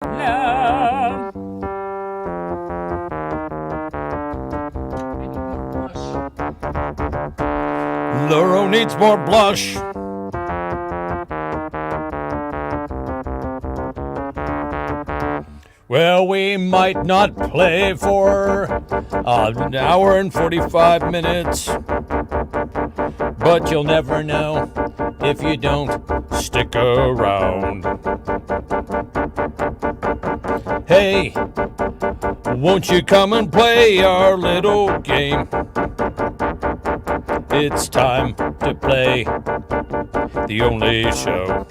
Love. Laurel needs more blush. Well, we might not play for an hour and 45 minutes, but you'll never know if you don't stick around. Hey, won't you come and play our little game? It's time to play the only show.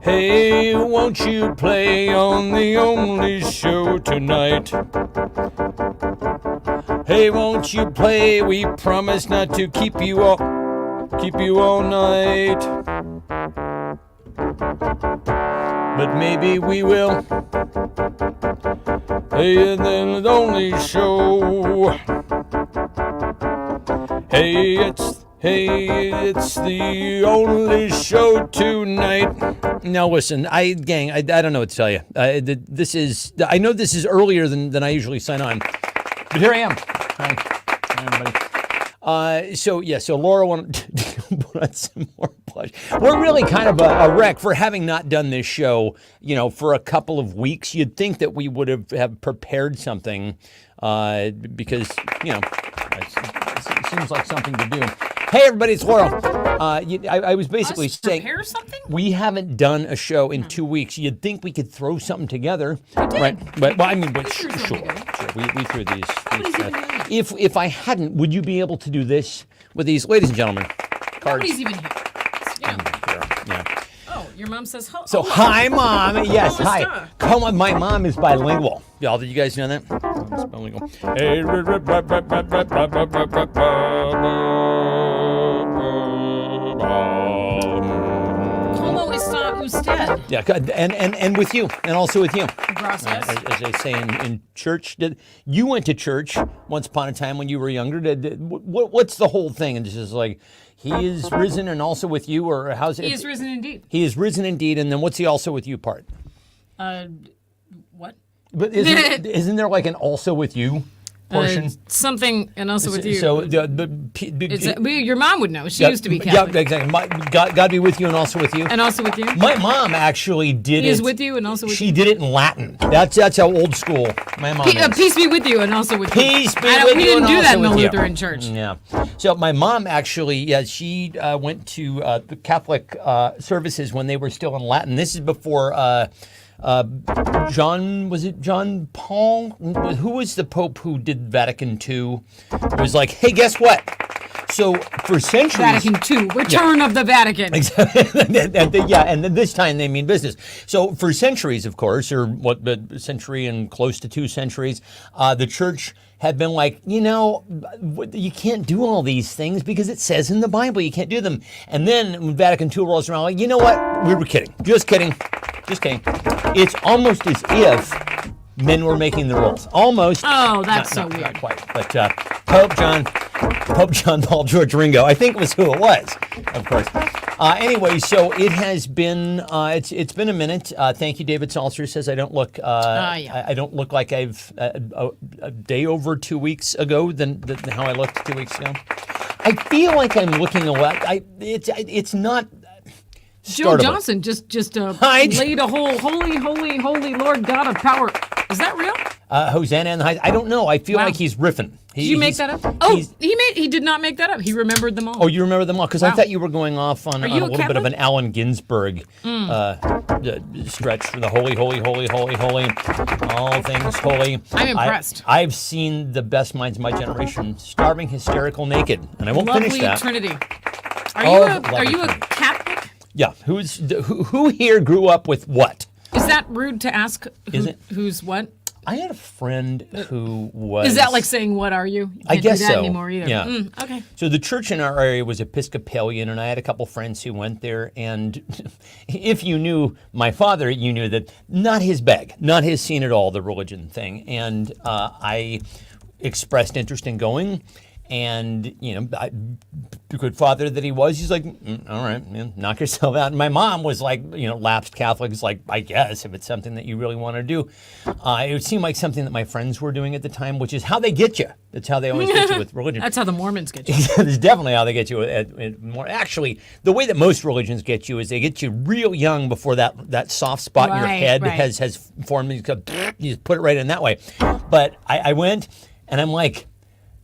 Hey, won't you play on the only show tonight? Hey, won't you play? We promise not to keep you all night. But maybe we will. Hey, and then the only show. Hey, it's the only show tonight. Now listen, gang, I don't know what to tell you. I know this is earlier than I usually sign on, but here I am. Hi, everybody. So Laura wanted to put on some more blush. We're really kind of a wreck for having not done this show, for a couple of weeks. You'd think that we would have prepared something, because, it seems like something to do. Hey, everybody, it's Laurel. I was basically saying, prepare something? We haven't done a show in 2 weeks. You'd think we could throw something together. We did. Right? But sure. We threw these. If I hadn't, would you be able to do this with these, ladies and gentlemen? Cards. Nobody's even here. Yeah. Oh, your mom says hello. So, hi, Mom. Yes, hi. Come on, my mom is bilingual. Y'all, did you guys know that? It's bilingual. Hey, Como está usted? yeah, and with you, and also with you. Gracias. As they say in church. You went to church once upon a time when you were younger. What's the whole thing? And just like, he is risen and also with you, or how's it? He is risen indeed. He is risen indeed, and then what's the also with you part? What? But isn't there like an also with you portion? Something, and also with you. So your mom would know. She used to be Catholic. Yeah, exactly. God be with you and also with you. And also with you. My mom actually did it. He is with you and also with you. She did it in Latin. That's how old school my mom is. Peace be with you and also with you. Peace be with you. We didn't do that in the with you. Lutheran church. Yeah. So my mom actually, she went to the Catholic services when they were still in Latin. This is before John Paul? Who was the Pope who did Vatican II? It was like, hey, guess what? So for centuries, Vatican II, Return of the Vatican. and then this time they mean business. So for centuries, of course, or a century and close to 2 centuries, the church had been like, you can't do all these things because it says in the Bible you can't do them. And then when Vatican II rolls around, like, you know what? We were kidding. Just kidding. It's almost as if men were making the rules. Almost. Oh, that's so weird. Not quite. But Pope John Paul George Ringo, I think was who it was, of course. Anyway, so it has been. It's been a minute. Thank you, David Salzer says I don't look. I don't look like I've a day over 2 weeks ago than how I looked 2 weeks ago. I feel like I'm looking a lot. It's not. Joe Johnson just laid a whole holy Lord God of power. Is that real? Hosanna in the heights. I don't know. I feel like he's riffing. Did you make that up? Oh, he did not make that up. He remembered them all. Oh, you remember them all? Because I thought you were going off on a little Catholic? bit of an Allen Ginsberg stretch for the holy, all things holy. I'm impressed. I've seen the best minds of my generation starving, hysterical, naked, and I won't finish that. Trinity. Are you a Catholic? Yeah. Who here grew up with what? Is that rude to ask? Who's what? I had a friend who was. Is that like saying, what are you? You I can't guess do that so. anymore either. Yeah. Okay. So the church in our area was Episcopalian, and I had a couple friends who went there. And if you knew my father, you knew that not his bag, not his scene at all, the religion thing. And I expressed interest in going. And, good father that he was, he's like, all right, knock yourself out. And my mom was like, lapsed Catholic. It's like, I guess if it's something that you really want to do. It would seem like something that my friends were doing at the time, which is how they get you. That's how they always get you with religion. That's how the Mormons get you. That's definitely how they get you. Actually, the way that most religions get you is they get you real young before that soft spot in your head has formed. You just put it right in that way. But I went, and I'm like,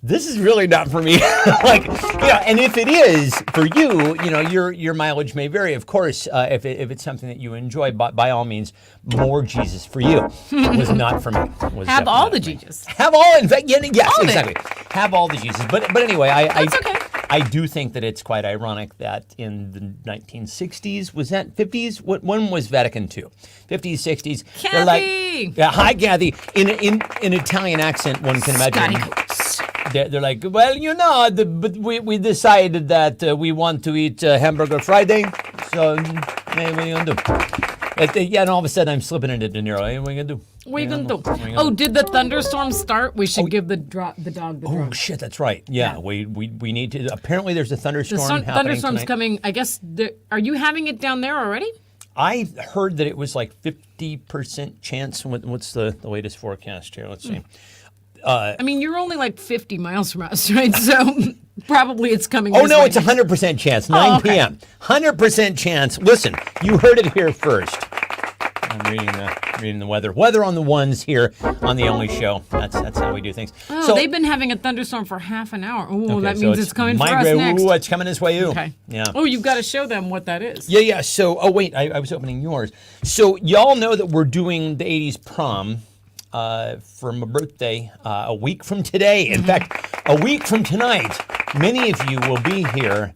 this is really not for me. And if it is for you, your mileage may vary. Of course, if it's something that you enjoy, by all means, more Jesus for you. It was not for me. Have all the Jesus. Have all, in fact, yes, all exactly. Have all the Jesus. But anyway, That's okay. I do think that it's quite ironic that in the 1960s, was that 50s? When was Vatican II? 50s, 60s. Kathy! Hi, Kathy. In Italian accent, one can imagine. They're like, well, but we decided that we want to eat Hamburger Friday, so what are you going to do? And all of a sudden I'm slipping into De Niro. What are you going to do? What are you going to do? Oh, did the thunderstorm start? We should give the dog the drug. Oh, shit, that's right. Yeah, we need to. Apparently there's a thunderstorm happening thunderstorm's tonight. coming. I guess, are you having it down there already? I heard that it was like 50% chance. What's the latest forecast here? Let's see. I mean, you're only like 50 miles from us, right? So probably it's coming. Oh, no, it's 100% chance, 9 p.m. 100% chance. Listen, you heard it here first. I'm reading the weather. Weather on the ones here on the Only Show. That's how we do things. Oh, so they've been having a thunderstorm for half an hour. Oh, that means it's coming for us next. Ooh, it's coming this way, you. Okay. Yeah. Oh, you've got to show them what that is. Yeah. So, wait, I was opening yours. So y'all know that we're doing the 80s prom. For my birthday, a week from today. In fact, a week from tonight, many of you will be here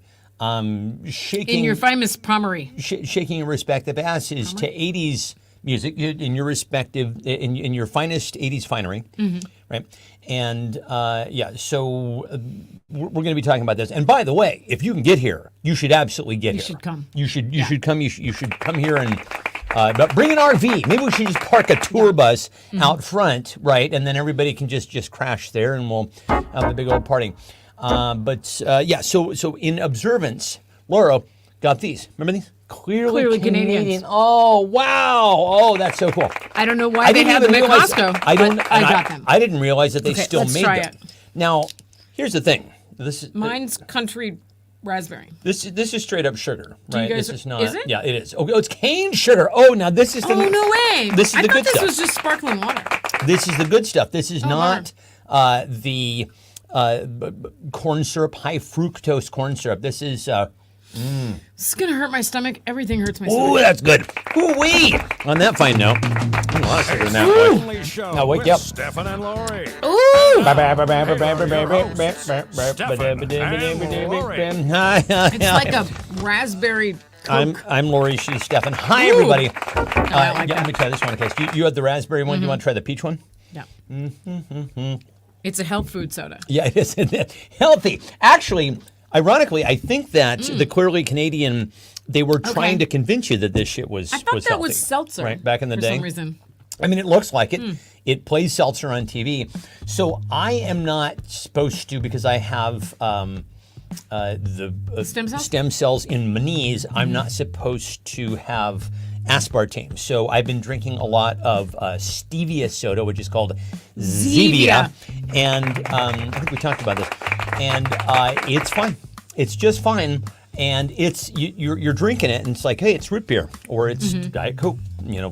shaking... In your famous promery. Shaking your respective asses to 80s music in your respective, in your finest 80s finery, right? And so we're going to be talking about this. And by the way, if you can get here, you should absolutely get here. You should come. You should come. You should come here and... but bring an RV. Maybe we should just park a tour bus out front, right? And then everybody can just crash there, and we'll have the big old party. So in observance, Laura got these. Remember these? Clearly Canadian. Oh, wow. Oh, that's so cool. I don't know why they have them at Costco. I got them. I didn't realize that they still made them. Let's try it. Now, here's the thing. Mine's country raspberry. This is straight up sugar, right? This is not. Is it? Yeah, it is. Oh, it's cane sugar. Oh, now this is the. Oh, no way! This is the good stuff. I thought this was just sparkling water. This is the good stuff. This is not the corn syrup, high fructose corn syrup. This is. This is gonna hurt my stomach. Everything hurts my stomach. Ooh, that's good. Ooh-wee! On that fine note, a lot of sugar in that boy. Now wake up. Stefan and Lori. Ooh! It's like a raspberry Coke. I'm Lori. She's Stefan. Hi, everybody. Let me try this one in case. You had the raspberry one. Do you want to try the peach one? Yeah. It's a health food soda. Yeah, it is. Healthy. Actually, ironically, I think that the Clearly Canadian, they were trying to convince you that this shit was I thought was that healthy, was seltzer. Right, back in the day. For some reason. I mean, it looks like it. It plays seltzer on TV. So I am not supposed to, because I have the stem cells in my knees, I'm not supposed to have aspartame. So I've been drinking a lot of stevia soda, which is called Zevia. And I think we talked about this. And it's fine. It's just fine. And it's you're drinking it, and it's like, hey, it's root beer, or it's Diet Coke,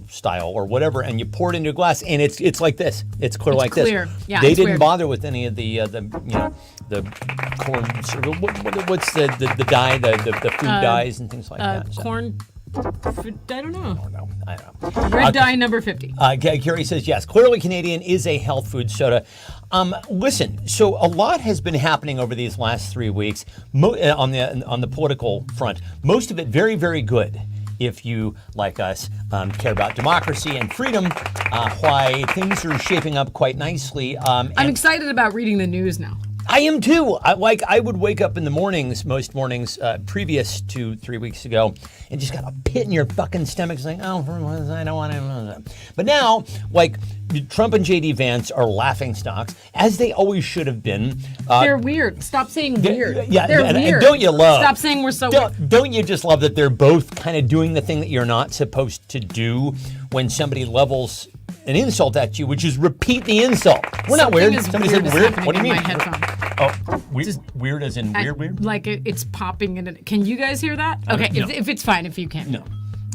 style, or whatever, and you pour it into a glass, and it's like this. It's clear like clear. this. Yeah, they it's didn't weird. bother with any of the corn syrup. What's the dye, the food dyes and things like that. Corn. I don't know. I don't know. Red dye number 50. Gary says, yes, Clearly Canadian is a health food soda. Listen, so a lot has been happening over these last 3 weeks on the political front. Most of it very, very good. If you, like us, care about democracy and freedom, why things are shaping up quite nicely. I'm excited about reading the news now. I am too. I would wake up in the mornings, most mornings, previous to 3 weeks ago, and just got a pit in your fucking stomach saying, oh, I don't want to. But now, like, Trump and J.D. Vance are laughing stocks, as they always should have been. They're weird. Stop saying weird. Yeah, they're and weird. Don't you love? Stop saying we're so weird. Don't you just love that they're both kind of doing the thing that you're not supposed to do when somebody levels an insult at you, which is repeat the insult. We're not weird. Somebody said weird. What do you mean? Oh, weird as in weird? Like it's popping in it. Can you guys hear that? Okay, no. if it's fine, if you can. No.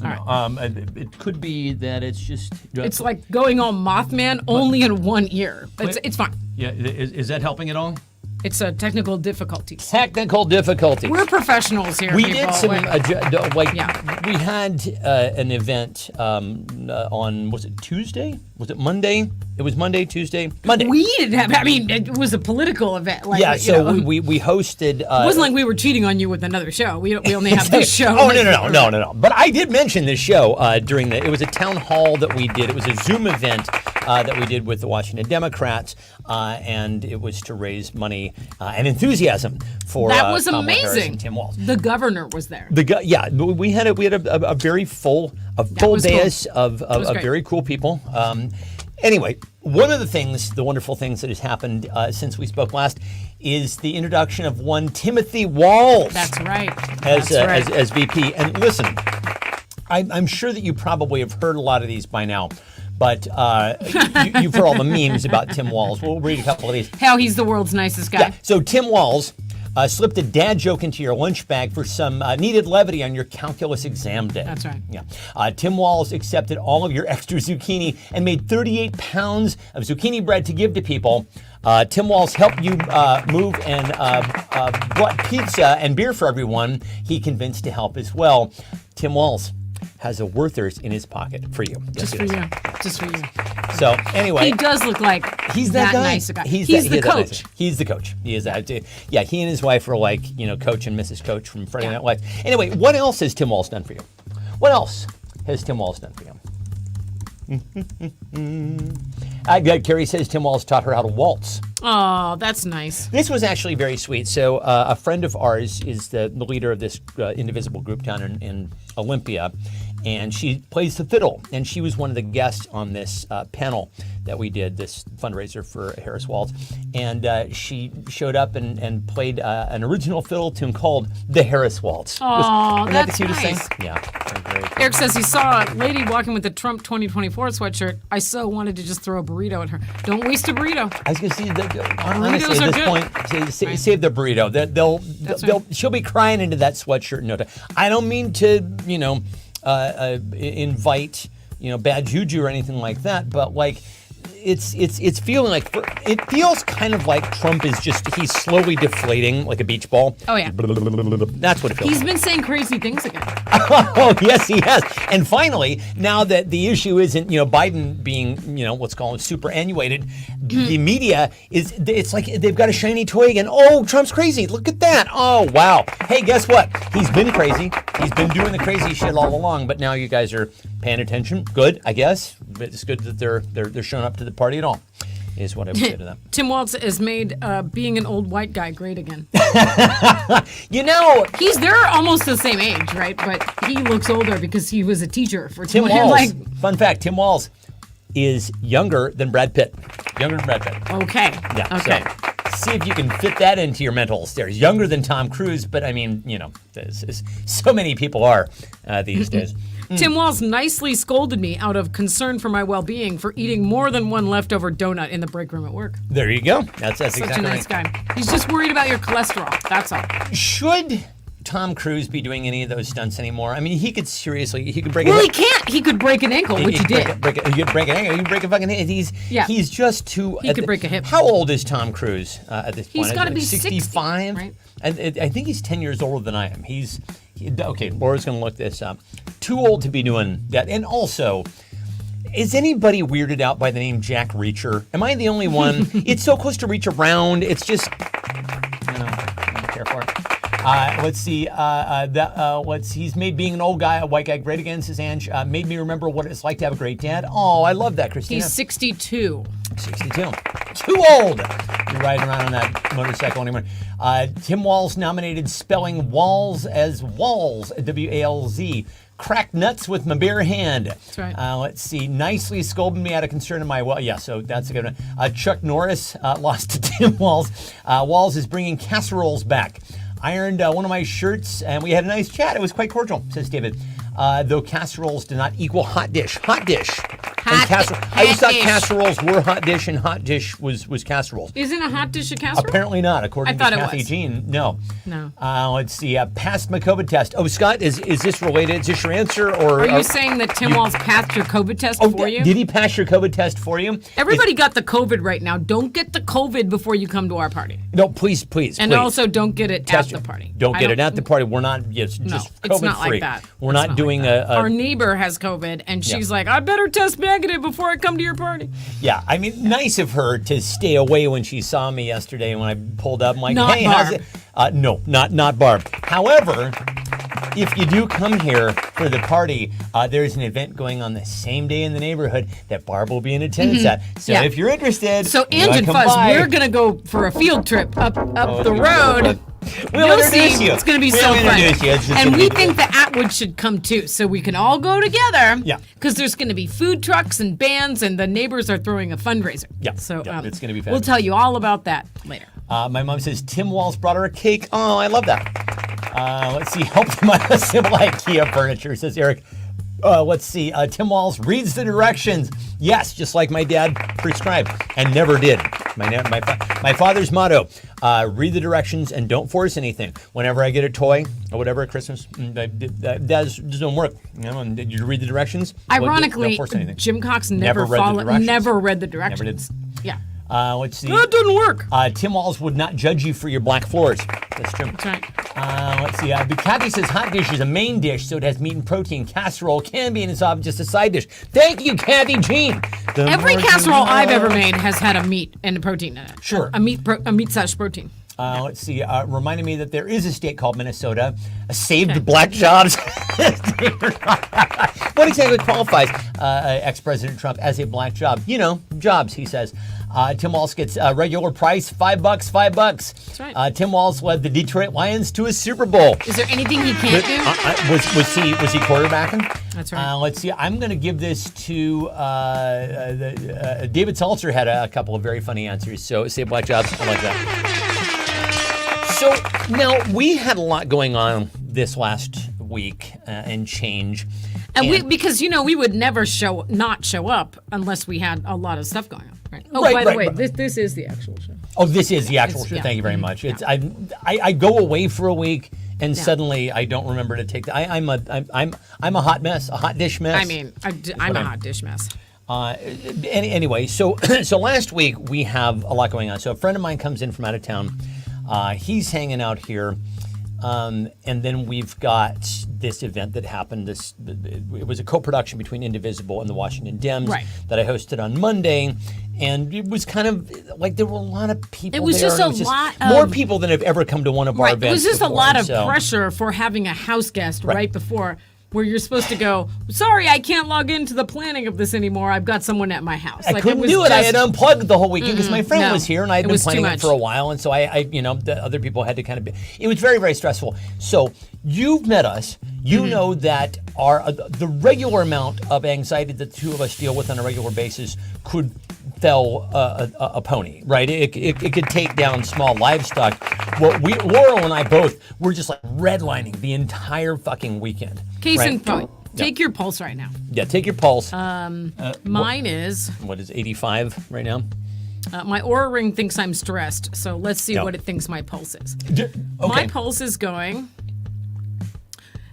All right. It could be that it's just. It's like going all Mothman, only in one ear. It's fine. Yeah, is that helping at all? It's a technical difficulties. Technical difficulties. We're professionals here. We people. did some Yeah. we had an event on, was it Tuesday? Was it Monday? It was Monday, Tuesday, Monday. We didn't have. I mean, it was a political event. Like, yeah. So we hosted. It wasn't like we were cheating on you with another show. We only have this show. Oh no. But I did mention this show during the. It was a town hall that we did. It was a Zoom event that we did with the Washington Democrats, and it was to raise money and enthusiasm for. That was Kamala Harris amazing. and Tim Walz. The governor was there. Yeah, we had a very full dais of great. very cool people. Anyway, one of the wonderful things that has happened since we spoke last is the introduction of one Timothy Walz. That's right. As VP. And listen, I'm sure that you probably have heard a lot of these by now. But you've heard all the memes about Tim Walz. We'll read a couple of these. How he's the world's nicest guy. Yeah. So Tim Walz slipped a dad joke into your lunch bag for some needed levity on your calculus exam day. That's right. Yeah. Tim Walz accepted all of your extra zucchini and made 38 pounds of zucchini bread to give to people. Tim Walz helped you move and brought pizza and beer for everyone he convinced to help as well. Tim Walz has a Werther's in his pocket for you. Just for you. So anyway, he does look like he's that guy. Nice guy. He's the coach. He's the coach. He is that. Yeah, he and his wife are like Coach and Mrs. Coach from Friday Night Lights. Anyway, what else has Tim Walz done for you? What else has Tim Walz done for you? Carrie says Tim Walz taught her how to waltz. Oh, that's nice. This was actually very sweet. So a friend of ours is the leader of this Indivisible group down in Olympia, and she plays the fiddle. And she was one of the guests on this panel that we did, this fundraiser for Harris Waltz. And she showed up and played an original fiddle tune called The Harris Waltz. Oh, Wasn't that's that the cutest nice. thing? Yeah. Very cool. Eric says he saw a lady walking with the Trump 2024 sweatshirt. I so wanted to just throw a burrito at her. Don't waste a burrito. I was going to say, honestly, are at this good. point, save the burrito. She'll be crying into that sweatshirt in no time. I don't mean to, invite, bad juju or anything like that, but like, it's feeling like it feels kind of like Trump is he's slowly deflating like a beach ball. Oh yeah, that's what it feels. He's been saying crazy things again. Oh yes, he has. And finally, now that the issue isn't Biden being what's called superannuated, the media it's like they've got a shiny toy again. Oh, Trump's crazy. Look at that. Oh wow. Hey, guess what? He's been crazy. He's been doing the crazy shit all along. But now you guys are paying attention. Good, I guess. But it's good that they're showing up to the party at all, is what I would say to them. Tim Walz has made being an old white guy great again. They're almost the same age, right? But he looks older because he was a teacher for Tim Walz. Fun fact: Tim Walz is younger than Brad Pitt. Okay. Yeah. Okay. So, see if you can fit that into your mental stairs. Younger than Tom Cruise, but I mean, so many people are these days. Tim Walz nicely scolded me out of concern for my well-being for eating more than one leftover donut in the break room at work. There you go. That's Such exactly a nice right. guy. He's just worried about your cholesterol. That's all. Should Tom Cruise be doing any of those stunts anymore? I mean, he could break. Well, he can't. He could break an ankle, which he did. He could break an ankle. He could break a fucking hip. He's just too. He could break a hip. How old is Tom Cruise at this point? He's got to be 65, 60, right? I think he's 10 years older than I am. Okay, Laura's going to look this up. Too old to be doing that. And also, is anybody weirded out by the name Jack Reacher? Am I the only one? It's so close to reach around. It's just, I don't care for it. Let's see. He's made being an old guy, a white guy, great again, says Ange. Made me remember what it's like to have a great dad. Oh, I love that, Christina. He's 62. 62. Too old. You're riding around on that motorcycle anymore. Tim Walz nominated spelling walls as walls, W-A-L-Z. Cracked nuts with my bare hand. That's right. Let's see. Nicely scolded me out of concern of my so that's a good one. Chuck Norris lost to Tim Walz. Walz is bringing casseroles back. Ironed one of my shirts and we had a nice chat. It was quite cordial, says David. Though casseroles do not equal hot dish. Hot dish. I always thought casseroles were hot dish and hot dish was casseroles. Isn't a hot dish a casserole? Apparently not, according to Kathy Jean. No. Let's see. Passed my COVID test. Oh, Scott, is this related? Is this your answer? Or are you saying that Tim Walz passed your COVID test for you? Did he pass your COVID test for you? Everybody got the COVID right now. Don't get the COVID before you come to our party. No, please. And also don't get it at the party. Don't get it at the party. We're not just COVID it's not free. Like that. We're not doing Our neighbor has COVID, and she's like, I better test negative before I come to your party. Yeah, I mean, nice of her to stay away when she saw me yesterday when I pulled up. I'm like, not hey, Barb. how's it? No, not Barb. However, if you do come here for the party, there's an event going on the same day in the neighborhood that Barb will be in attendance at. So if you're interested, so Ange and Fuzz, we're gonna go for a field trip up the road. We'll introduce you. It's going to be so fun. And we think the Atwood should come too, so we can all go together. Yeah. Because there's going to be food trucks and bands, and the neighbors are throwing a fundraiser. Yeah. So it's going to be fun. We'll tell you all about that later. My mom says Tim Walz brought her a cake. Oh, I love that. Let's see. Helped my simple IKEA furniture, says Eric. Let's see. Tim Walz reads the directions. Yes, just like my dad prescribed, and never did. My father's motto: read the directions and don't force anything. Whenever I get a toy or whatever at Christmas, that doesn't work. You know, and you read the directions. Ironically, don't force anything. Jim Cox never read the directions. Never did. Yeah. Let's see. That didn't work. Tim Walz would not judge you for your black floors. That's true. That's right. Let's see. Kathy says hot dish is a main dish, so it has meat and protein. Casserole can be and it's often just a side dish. Thank you, Kathy Jean. Every casserole I've ever made has had a meat and a protein in it. Sure. A meat/protein. Let's see. Reminding me that there is a state called Minnesota. Saved black jobs. What exactly qualifies ex-President Trump as a black job? You know, jobs, he says. Tim Walz gets regular price, $5. That's right. Tim Walz led the Detroit Lions to a Super Bowl. Is there anything he can't do? Was he quarterbacking? That's right. Let's see. I'm going to give this to David Salter had a couple of very funny answers. So say black jobs. I like that. So now we had a lot going on this last week and change. And because we would never not show up unless we had a lot of stuff going on. Right. Oh, by the way, this is the actual show. Oh, this is the actual show. Thank you very much. It's I go away for a week and suddenly I don't remember to take I'm a hot mess, a hot dish mess. I mean, I'm a hot dish mess. Anyway, so last week we have a lot going on. So a friend of mine comes in from out of town. He's hanging out here. And then we've got this event that happened. It was a co-production between Indivisible and the Washington Dems that I hosted on Monday. And it was kind of like there were a lot of people It was there. Just a lot of... More people than have ever come to one of our events It was just before, a lot of pressure for having a house guest right before, where you're supposed to go, sorry, I can't log into the planning of this anymore. I've got someone at my house. I couldn't do it. I had unplugged the whole weekend because my friend was here and I had been planning it for a while. And so the other people had to kind of it was very, very stressful. So you've met us. You know that the regular amount of anxiety that the two of us deal with on a regular basis could fell a pony, right? It could take down small livestock. Well, Laurel and I both were just like redlining the entire fucking weekend. Case in point, take your pulse right now. Yeah, take your pulse. Mine is... What is 85 right now? My Oura Ring thinks I'm stressed, so let's see what it thinks my pulse is. My pulse is going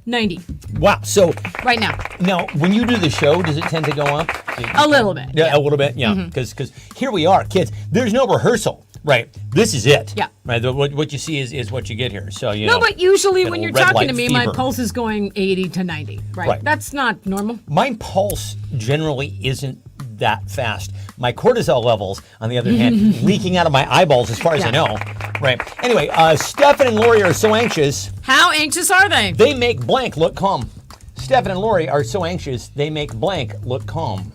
90. Wow, so... Right now. Now, when you do the show, does it tend to go up? A little bit. Yeah, a little bit, yeah. Because here we are, kids. There's no rehearsal, right? This is it. Yeah. Right. What you see is what you get here. So No, but usually when you're talking to me, my pulse is going 80 to 90. Right. That's not normal. My pulse generally isn't that fast. My cortisol levels, on the other hand, leaking out of my eyeballs as far as I know. Right. Anyway, Stefan and Lori are so anxious. How anxious are they? They make blank look calm. Stefan and Lori are so anxious, they make blank look calm.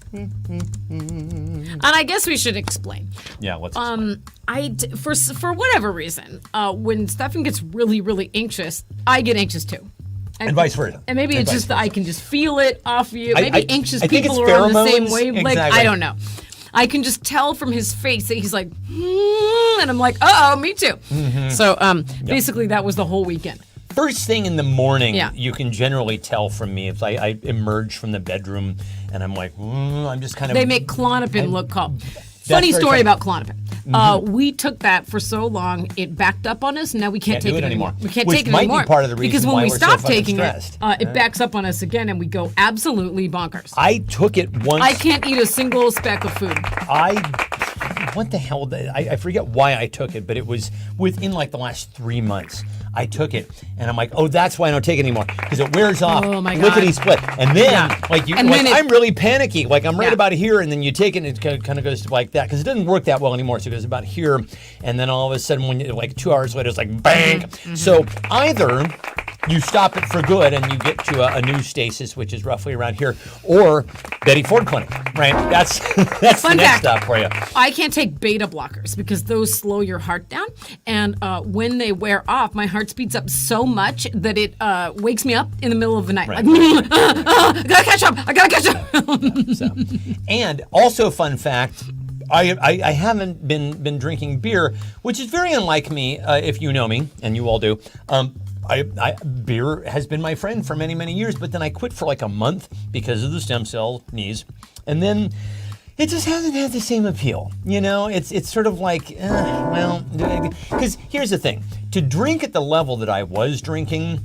And I guess we should explain. Yeah, let's For whatever reason, when Stefan gets really, really anxious, I get anxious too. And vice versa. And maybe it's just that I can just feel it off you. Maybe anxious I think people it's are on the same pheromones. wavelength. Exactly. I don't know. I can just tell from his face that he's like, and I'm like, uh-oh, me too. So basically that was the whole weekend. First thing in the morning, Yeah. you can generally tell from me if I emerge from the bedroom and I'm like, I'm just kind of. They make Klonopin look calm. Funny very story funny. about Klonopin. We took that for so long, it backed up on us, and now we can't take do it it anymore. anymore. We can't Which take it might be anymore. part of the reason because when why we we're so stop fucking taking stressed. it backs up on us again, and we go absolutely bonkers. I took it once. I can't eat a single speck of food. What the hell? I forget why I took it, but it was within like the last 3 months. I took it, and I'm like, oh, that's why I don't take it anymore, because it wears off, Oh, my God. lickety split, and then I'm really panicky, like I'm right Yeah. about here, and then you take it, and it kind of goes like that, because it doesn't work that well anymore. So it goes about here, and then all of a sudden, when you, like 2 hours later, it's like bang. So either you stop it for good and you get to a new stasis, which is roughly around here, or Betty Ford Clinic, right? That's the Fun next fact, stop for you. I can't take beta blockers because those slow your heart down. And when they wear off, my heart speeds up so much that it wakes me up in the middle of the night. Right. Like, I gotta catch up. I gotta catch up. So, and also, fun fact. I haven't been drinking beer, which is very unlike me, if you know me, and you all do. Beer has been my friend for many, many years, but then I quit for like a month because of the stem cell knees. And then it just hasn't had the same appeal. You know, it's sort of like, because here's the thing. To drink at the level that I was drinking,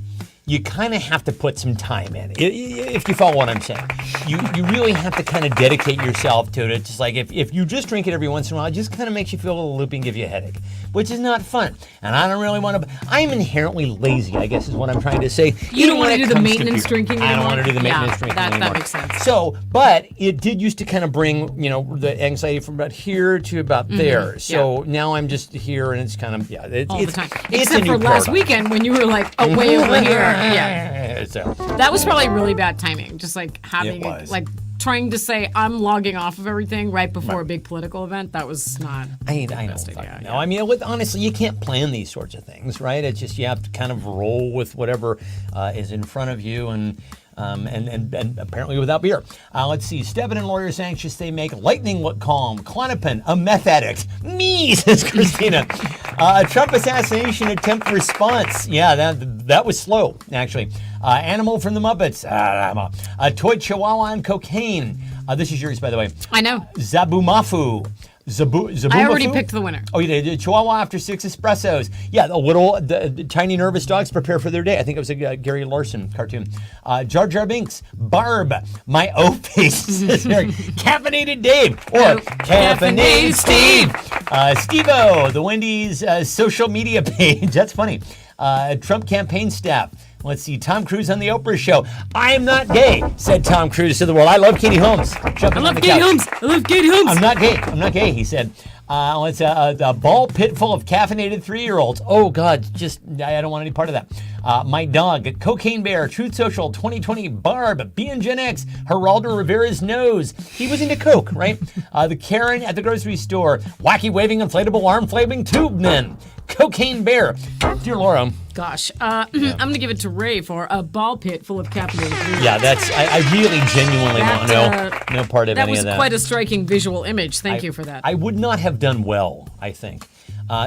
you kind of have to put some time in, if you follow what I'm saying. You really have to kind of dedicate yourself to it. It's just like if you just drink it every once in a while, it just kind of makes you feel a little loopy and give you a headache, which is not fun. And I don't really want to. I'm inherently lazy, I guess is what I'm trying to say. You don't want to do the comes maintenance beer. drinking I anymore? don't want to do the maintenance drinking that anymore. makes sense. So, but it did used to kind of bring, the anxiety from about here to about there. So now I'm just here, and it's kind of, All it's the time. it's Except a for new last paradigm. weekend when you were like way over here. Yeah. So, That was probably really bad timing. Just like having, It was. trying to say I'm logging off of everything right before a big political event. That was not. I don't fucking know. I mean, honestly, you can't plan these sorts of things, right? It's just you have to kind of roll with whatever is in front of you, and apparently without beer. Let's see. Stefan and Lori are anxious. They make lightning look calm. Klonopin, a meth addict. Me, says Christina. Trump assassination attempt response. Yeah, that was slow, actually. Animal from the Muppets. A toy chihuahua on cocaine. This is yours, by the way. I know. Zabumafu. Zabumafu? I already picked the winner. Oh, you did. Chihuahua after 6 espressos. Yeah, the tiny nervous dogs prepare for their day. I think it was a Gary Larson cartoon. Jar Jar Binks. Barb. My O-face. Caffeinated Dave. Or Caffeinated Steve. Steve-O. The Wendy's social media page. That's funny. Trump campaign staff. Let's see, Tom Cruise on the Oprah show. I am not gay, said Tom Cruise to the world. I love Katie Holmes. I love Katie Holmes. I'm not gay, he said. It's a ball pit full of caffeinated 3-year-olds. Oh, God, I don't want any part of that. My dog, Cocaine Bear, Truth Social, 2020, Barb, BN Gen X, Geraldo Rivera's nose. He was into Coke, right? The Karen at the grocery store, wacky waving inflatable arm flailing tube men. Cocaine Bear. Dear Laura. Gosh, I'm going to give it to Ray for a ball pit full of caffeinated food. Yeah, I really genuinely want no part of any of that. That was quite a striking visual image. Thank you for that. I would not have done well, I think.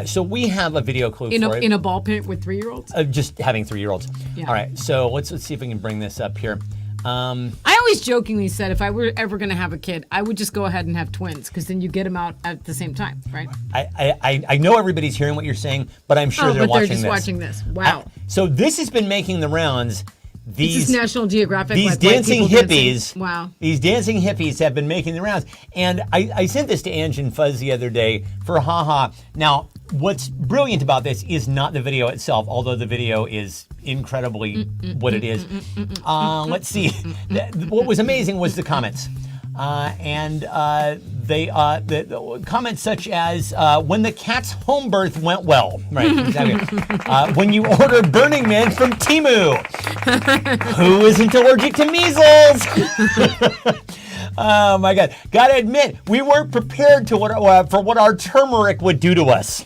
So we have a video clip for it. In a ball pit with 3-year-olds? Just having 3-year-olds. Yeah. All right, so let's see if we can bring this up here. I always jokingly said if I were ever going to have a kid, I would just go ahead and have twins because then you get them out at the same time, right? I know everybody's hearing what you're saying, but I'm sure they're watching this. Wow. So this has been making the rounds. This is National Geographic. These like white dancing people hippies. Dancing. Wow. These dancing hippies have been making the rounds. And I sent this to Ange and Fuzz the other day for haha. Now, what's brilliant about this is not the video itself, although the video is incredibly what it is. Let's see. What was amazing was the comments. And they the comments such as when the cat's home birth went well, right? Exactly. When you order Burning Man from Temu, who isn't allergic to measles? Oh my God! Gotta admit, we weren't prepared for what our turmeric would do to us.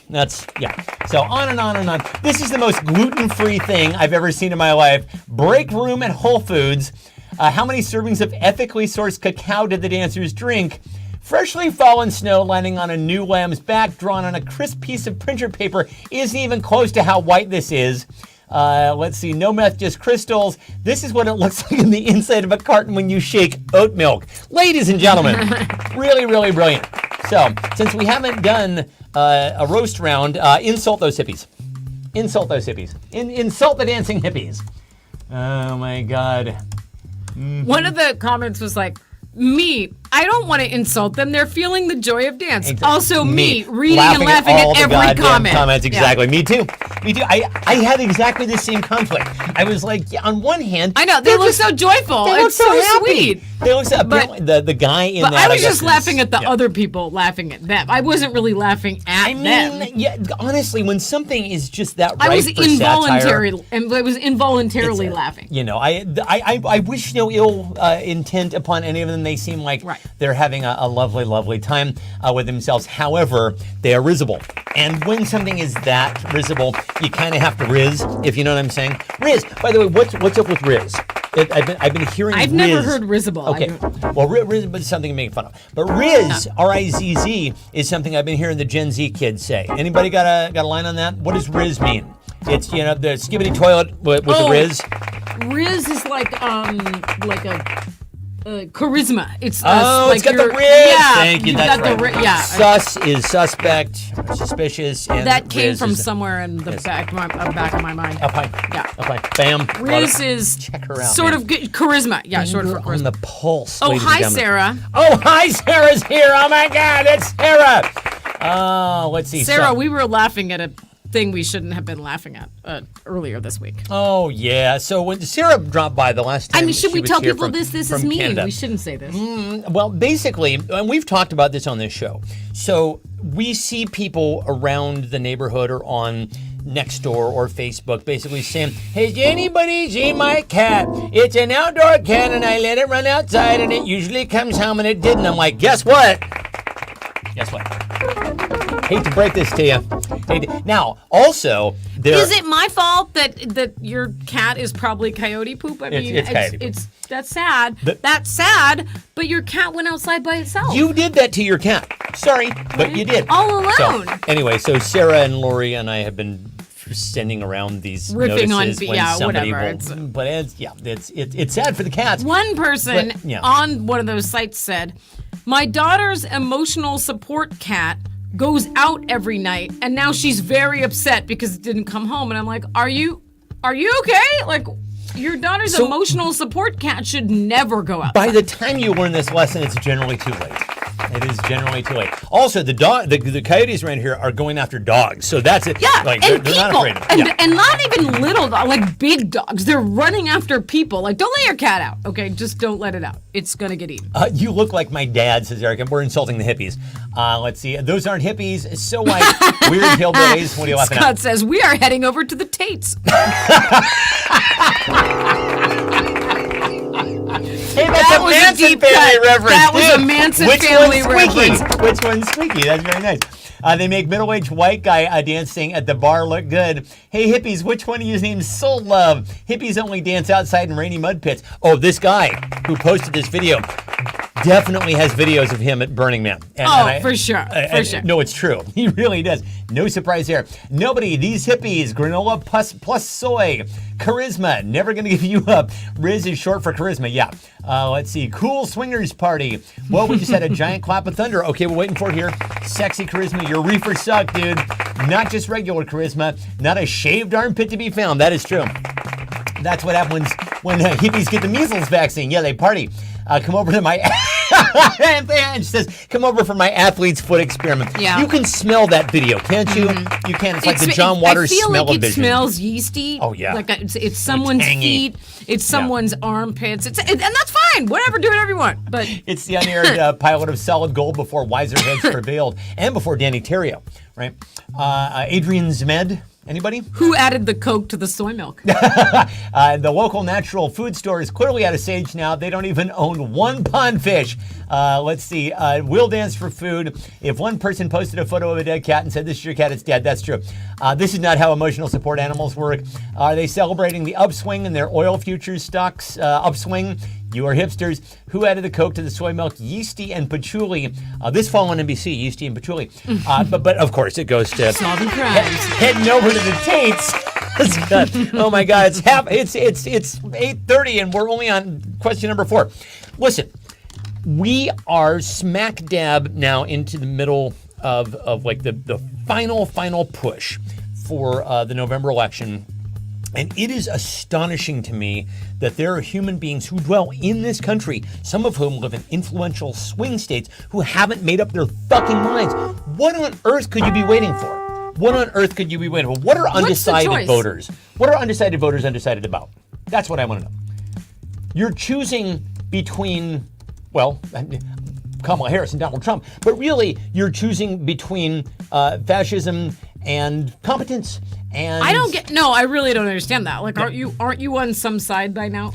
So on and on and on. This is the most gluten-free thing I've ever seen in my life. Break room at Whole Foods. How many servings of ethically sourced cacao did the dancers drink? Freshly fallen snow landing on a new lamb's back drawn on a crisp piece of printer paper isn't even close to how white this is. Let's see, no meth, just crystals. This is what it looks like in the inside of a carton when you shake oat milk. Ladies and gentlemen, really, really brilliant. So, since we haven't done a roast round, insult those hippies. Insult those hippies. Insult the dancing hippies. Oh my God. One of the comments was like, me, I don't want to insult them. They're feeling the joy of dance. Exactly. Also me, reading and laughing at every comment. Comments, exactly. Yeah. Me too. I had exactly the same conflict. I was like, on one hand, I know they look so joyful. They look so happy. Sweet. They look so. The guy in that. But I was just laughing at the other people laughing at them. I wasn't really laughing at them. Yeah. Honestly, when something is just that right I was for satire, I was involuntarily laughing. You know, I wish no ill intent upon any of them. They seem like they're having a lovely, lovely time with themselves. However, they are risible. And when something is that risible, you kind of have to riz, if you know what I'm saying. Riz. By the way, what's up with riz? I've been hearing. I've never heard risible. Okay. Well, riz is something to make fun of. But riz, R-I-Z-Z, is something I've been hearing the Gen Z kids say. Anybody got a line on that? What does riz mean? It's the skibbity toilet with the riz. Riz is like a. Charisma. It's it's got the riz. Yeah, Thank you. That's right. Sus is suspect, suspicious, and that came riz from somewhere in the back of my mind. Up high. Yeah. Up high. Bam. Riz is check her out, sort of charisma. Yeah, short for charisma. On the pulse. Oh, hi, Sarah. Oh, hi, Sarah's here. Oh my God, it's Sarah. Oh, let's see. Sarah, we were laughing at a thing we shouldn't have been laughing at earlier this week. Oh yeah. So when Sarah dropped by the last time, should we tell people this is mean? Canada. We shouldn't say this. Well, basically, and we've talked about this on this show. So we see people around the neighborhood or on Nextdoor or Facebook basically saying, "Has anybody seen my cat? It's an outdoor cat and I let it run outside and it usually comes home and it didn't." I'm like, guess what? Guess what? Hate to break this to you. Now, also, is it my fault that your cat is probably coyote poop? I mean, it's coyote poop. That's sad. That's sad. But your cat went outside by itself. You did that to your cat. Sorry, but you did. All alone. So, anyway, so Sarah and Lori and I have been sending around these riffing notices on when somebody whatever. But it's sad for the cats. One person on one of those sites said, "My daughter's emotional support cat goes out every night, and now she's very upset because it didn't come home." And I'm like, Are you okay? Like, your daughter's emotional support cat should never go out. By the time you learn this lesson, it's generally too late. It is generally too late. Also, the coyotes around here are going after dogs, so that's it. Yeah, like, and they're people, not afraid. And not even little dogs, like big dogs. They're running after people. Like, don't let your cat out, okay? Just don't let it out. It's gonna get eaten. You look like my dad, says Eric, and we're insulting the hippies. Let's see. Those aren't hippies. So like weird hillbillies. What are you laughing at? Scott says we are heading over to the Tates. Hey, that's that a was Manson a deep family cut. reference. That was a Manson family reference. Which one's squeaky? That's very nice. They make middle-aged white guy dancing at the bar look good. Hey, hippies, which one of you named Soul Love? Hippies only dance outside in rainy mud pits. Oh, this guy who posted this video definitely has videos of him at Burning Man. For sure. No, it's true. He really does. No surprise there. Nobody, these hippies, granola plus soy, charisma, never going to give you up. Riz is short for charisma, yeah. Let's see, cool swingers party. Well, we just had a giant clap of thunder. Okay, we're waiting for it here. Sexy charisma, your reefer suck, dude. Not just regular charisma, not a shaved armpit to be found. That is true. That's what happens when hippies get the measles vaccine. Yeah, they party. Come over to my... and she says, come over for my athlete's foot experiment. Yeah. You can smell that video, can't you? Mm-hmm. You can. It's like the John Waters smell of vision. I feel like it smells yeasty. Oh, yeah. Like it's someone's feet. It's someone's armpits. And that's fine. Whatever, do whatever you want. But It's the unaired pilot of Solid Gold before wiser heads prevailed, and before Danny Terrio, right? Adrian Zmed, anybody? who added the Coke to the soy milk? The local natural food store is clearly out of stage now. They don't even own one pond fish. Let's see. We'll dance for food. If one person posted a photo of a dead cat and said, "This is your cat," it's dead. That's true. This is not how emotional support animals work. Are they celebrating the upswing in their oil futures stocks? Upswing. You are hipsters. Who added the Coke to the soy milk? Yeasty and Patchouli. This fall on NBC, Yeasty and Patchouli. But of course, it goes to Solving crimes. heading over to the Tates. That's good. Oh my God, it's 8:30 and we're only on question number 4. Listen, we are smack dab now into the middle of like the final push for the November election. And it is astonishing to me that there are human beings who dwell in this country, some of whom live in influential swing states, who haven't made up their fucking minds. What on earth could you be waiting for? What on earth could you be waiting for? What are undecided voters? What are undecided voters undecided about? That's what I want to know. You're choosing between, well, Kamala Harris and Donald Trump, but really you're choosing between fascism and competence. And I really don't understand that. Like, aren't you on some side by now?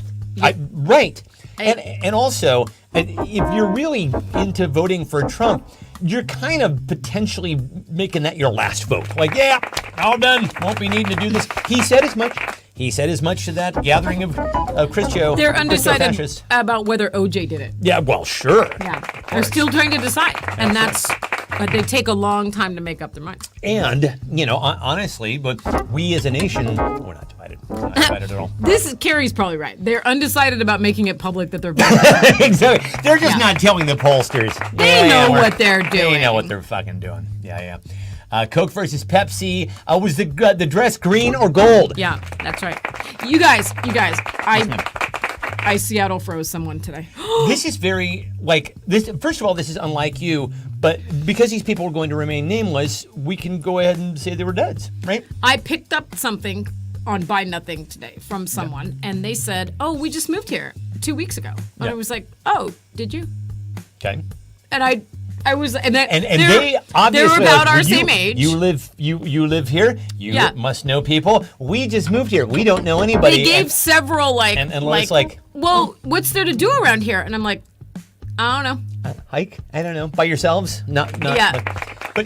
Right. And also, if you're really into voting for Trump, you're kind of potentially making that your last vote. Like, yeah, all done. Won't be needing to do this. He said as much. He said as much to that gathering of Christo. They're undecided Christo-fascists. about whether OJ did it. Yeah, well, sure. Yeah, they're still trying to decide, and but they take a long time to make up their minds. And, honestly, but we as a nation, we're not divided. We're not divided at all. Carrie's probably right. They're undecided about making it public that they're voting. Exactly. They're just not telling the pollsters. They know what they're doing. They know what they're fucking doing. Yeah. Coke versus Pepsi. Was the dress green or gold? Yeah, that's right. You guys, I Seattle froze someone today. This is very, this. First of all, this is unlike you, but because these people are going to remain nameless, we can go ahead and say they were duds, right? I picked up something on Buy Nothing today from someone, and they said, "Oh, we just moved here 2 weeks ago." And I was like, "Oh, did you?" Okay. And I was, and they obviously they're about our same age. You live here. You must know people. We just moved here. We don't know anybody. They gave several well, what's there to do around here? And I'm like, I don't know. Hike? I don't know. By yourselves? Not. Yeah. But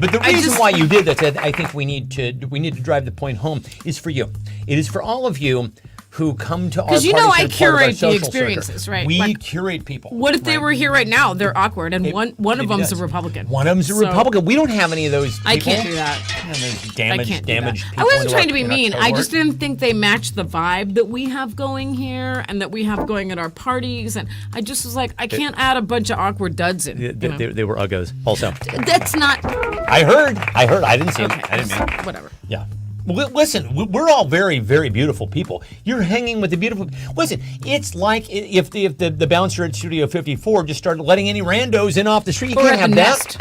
the reason why you did that, I think we need to drive the point home, is for you. It is for all of you who come to our parties. Because I curate curate the experiences, right? We curate people. What if they were here right now? They're awkward, and one of them's a Republican. One of them's a Republican. We don't have any of those people. I can't do that. Damaged people. I wasn't trying to be mean. I just didn't think they matched the vibe that we have going here and that we have going at our parties. And I just was like, I can't add a bunch of awkward duds in. They were uggos also. That's not. I heard. I didn't see them. Okay, I didn't mean. Whatever. Yeah. Listen, we're all very, very beautiful people. You're hanging with the beautiful. Listen, it's like if the bouncer at Studio 54 just started letting any randos in off the street. You can't have Nest.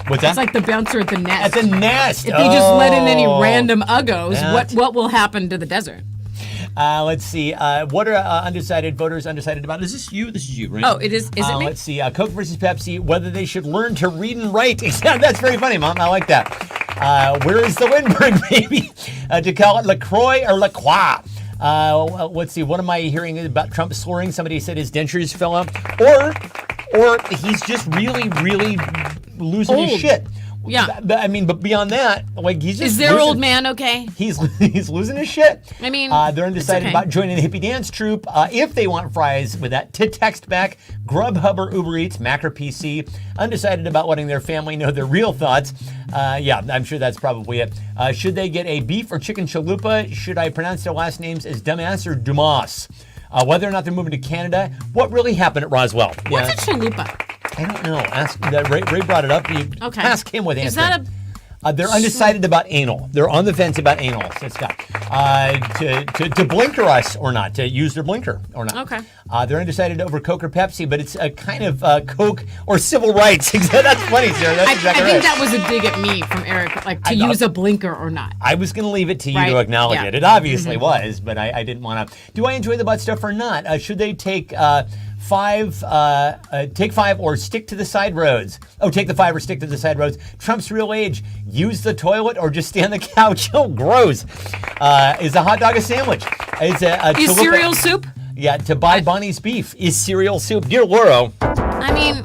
What's that? It's like the bouncer at the Nest. At the Nest. If they just let in any random uggos, what will happen to the desert? Let's see. What are undecided voters undecided about? Is this you? This is you, right? Oh, it is. Is it me? Let's see. Coke versus Pepsi. Whether they should learn to read and write. Yeah, that's very funny, Mom. I like that. Where is the Lindbergh baby? To call it LaCroix or LaCroix. Let's see. What am I hearing about Trump slurring? Somebody said his dentures fell out, or he's just really, really losing his shit. Yeah. But beyond that, he's just. Is their old man okay? He's losing his shit. I mean, they're undecided about joining the hippie dance troupe. If they want fries with that, to text back Grubhub or Uber Eats, Mac or PC. Undecided about letting their family know their real thoughts. I'm sure that's probably it. Should they get a beef or chicken chalupa? Should I pronounce their last names as Dumbass or Dumas? Whether or not they're moving to Canada. What really happened at Roswell? What's a chalupa? I don't know. Ask Ray brought it up. Okay. Ask him what answer. Is that they're undecided about anal. They're on the fence about anal. So Scott, to blinker us or not, to use their blinker or not. Okay. They're undecided over Coke or Pepsi, but it's a kind of Coke or civil rights. That's funny, Sarah. That's exactly I think right. that was a dig at me from Eric, to use a blinker or not. I was going to leave it to you to acknowledge it. It obviously was, but I didn't want to. Do I enjoy the butt stuff or not? Should they take take 5 or stick to the side roads. Oh, take the 5 or stick to the side roads. Trump's real age, use the toilet or just stay on the couch. Oh, gross. Is a hot dog a sandwich? Is cereal soup? Yeah, to buy Bonnie's beef. Is cereal soup? Dear Laura. I mean,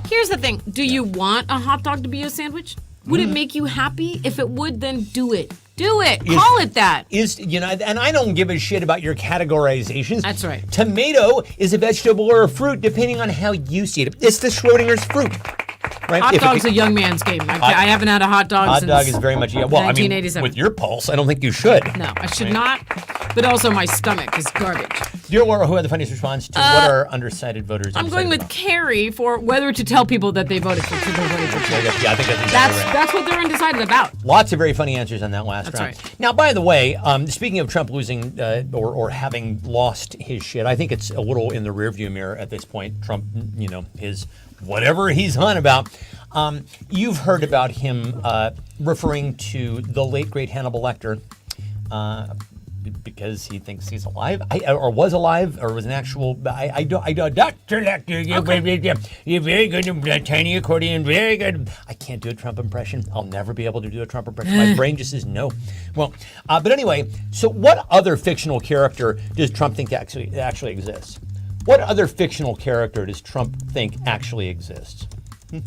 here's the thing. Do you want a hot dog to be a sandwich? Would it make you happy? If it would, then do it. Do it. Call it that. And I don't give a shit about your categorizations. That's right. Tomato is a vegetable or a fruit, depending on how you see it. It's the Schrodinger's fruit. Right? Hot dog's a young man's game. I haven't had a hot dog since Hot dog is very much, well, 1987. I mean, with your pulse, I don't think you should. No, I should not. But also my stomach is garbage. Dear Laura, who had the funniest response to what are undecided voters I'm going with Carrie for whether to tell people that they voted for Trump. Yeah, I think that's exactly right. That's what they're undecided about. Lots of very funny answers on that last round. Right. Now, by the way, speaking of Trump losing or having lost his shit, I think it's a little in the rearview mirror at this point. Trump, his whatever he's on about. You've heard about him referring to the late, great Hannibal Lecter because he thinks he's alive, or was alive, or was an actual. I don't. Dr. Lecter, you're very good at tiny accordion, very good. I can't do a Trump impression. I'll never be able to do a Trump impression. My brain just says no. Well, but anyway, so what other fictional character does Trump think actually exists? What other fictional character does Trump think actually exists? The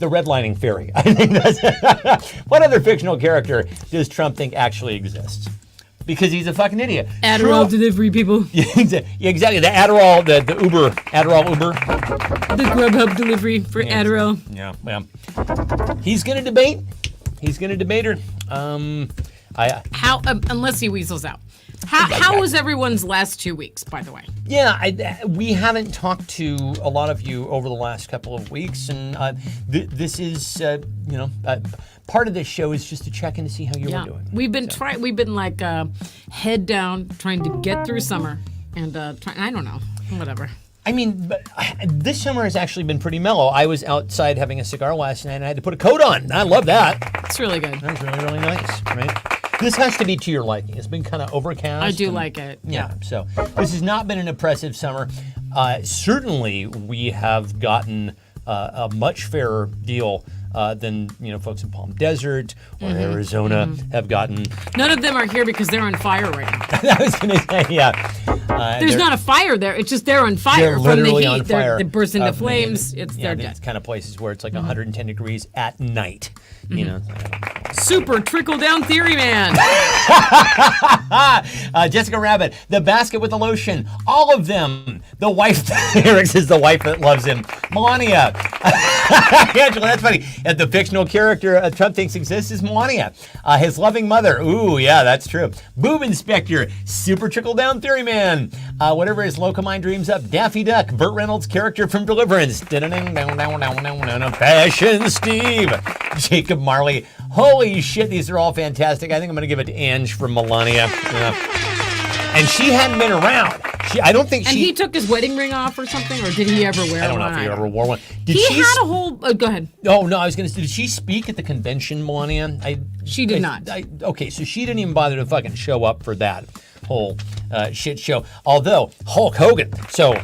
redlining fairy. I think that's what other fictional character does Trump think actually exists? Because he's a fucking idiot. Adderall delivery people. Yeah, exactly. The Adderall, the Uber, Adderall Uber. The Grubhub delivery for Adderall. Yeah, well, he's gonna debate. He's gonna debate her. How unless he weasels out. How was everyone's last 2 weeks, by the way? Yeah, we haven't talked to a lot of you over the last couple of weeks, and this is, part of this show is just to check in to see how you were doing. We've been like head down, trying to get through summer, and I don't know, whatever. I mean, but this summer has actually been pretty mellow. I was outside having a cigar last night, and I had to put a coat on. I love that. It's really good. That's really, really nice, right? This has to be to your liking. It's been kind of overcast. I do like it. Yeah, so this has not been an oppressive summer. Certainly, we have gotten a much fairer deal than folks in Palm Desert or Arizona have gotten. None of them are here because they're on fire right now. I was going to say, yeah. There's not a fire there. It's just they're on fire they're from literally the heat. On fire they burst into flames. They're dead. It's kind of places where it's like 110 degrees at night. Super trickle down theory, man. Jessica Rabbit, the basket with the lotion, all of them. The wife, Eric says the wife that loves him. Melania. Angela, that's funny. The fictional character Trump thinks exists is Melania. His loving mother. Ooh, yeah, that's true. Boob Inspector, super trickle down theory man. Whatever his Locomine dreams up. Daffy Duck, Burt Reynolds' character from Deliverance. Fashion Steve. Jacob Marley. Holy shit, these are all fantastic. I think I'm going to give it to Ange from Melania. And she hadn't been around. I don't think And he took his wedding ring off or something, or did he ever wear one? I don't know if he ever wore one. He had a whole. Go ahead. Oh, no, I was going to say, did she speak at the convention, Melania? She did not. Okay, so she didn't even bother to fucking show up for that whole shit show. Although, Hulk Hogan. So,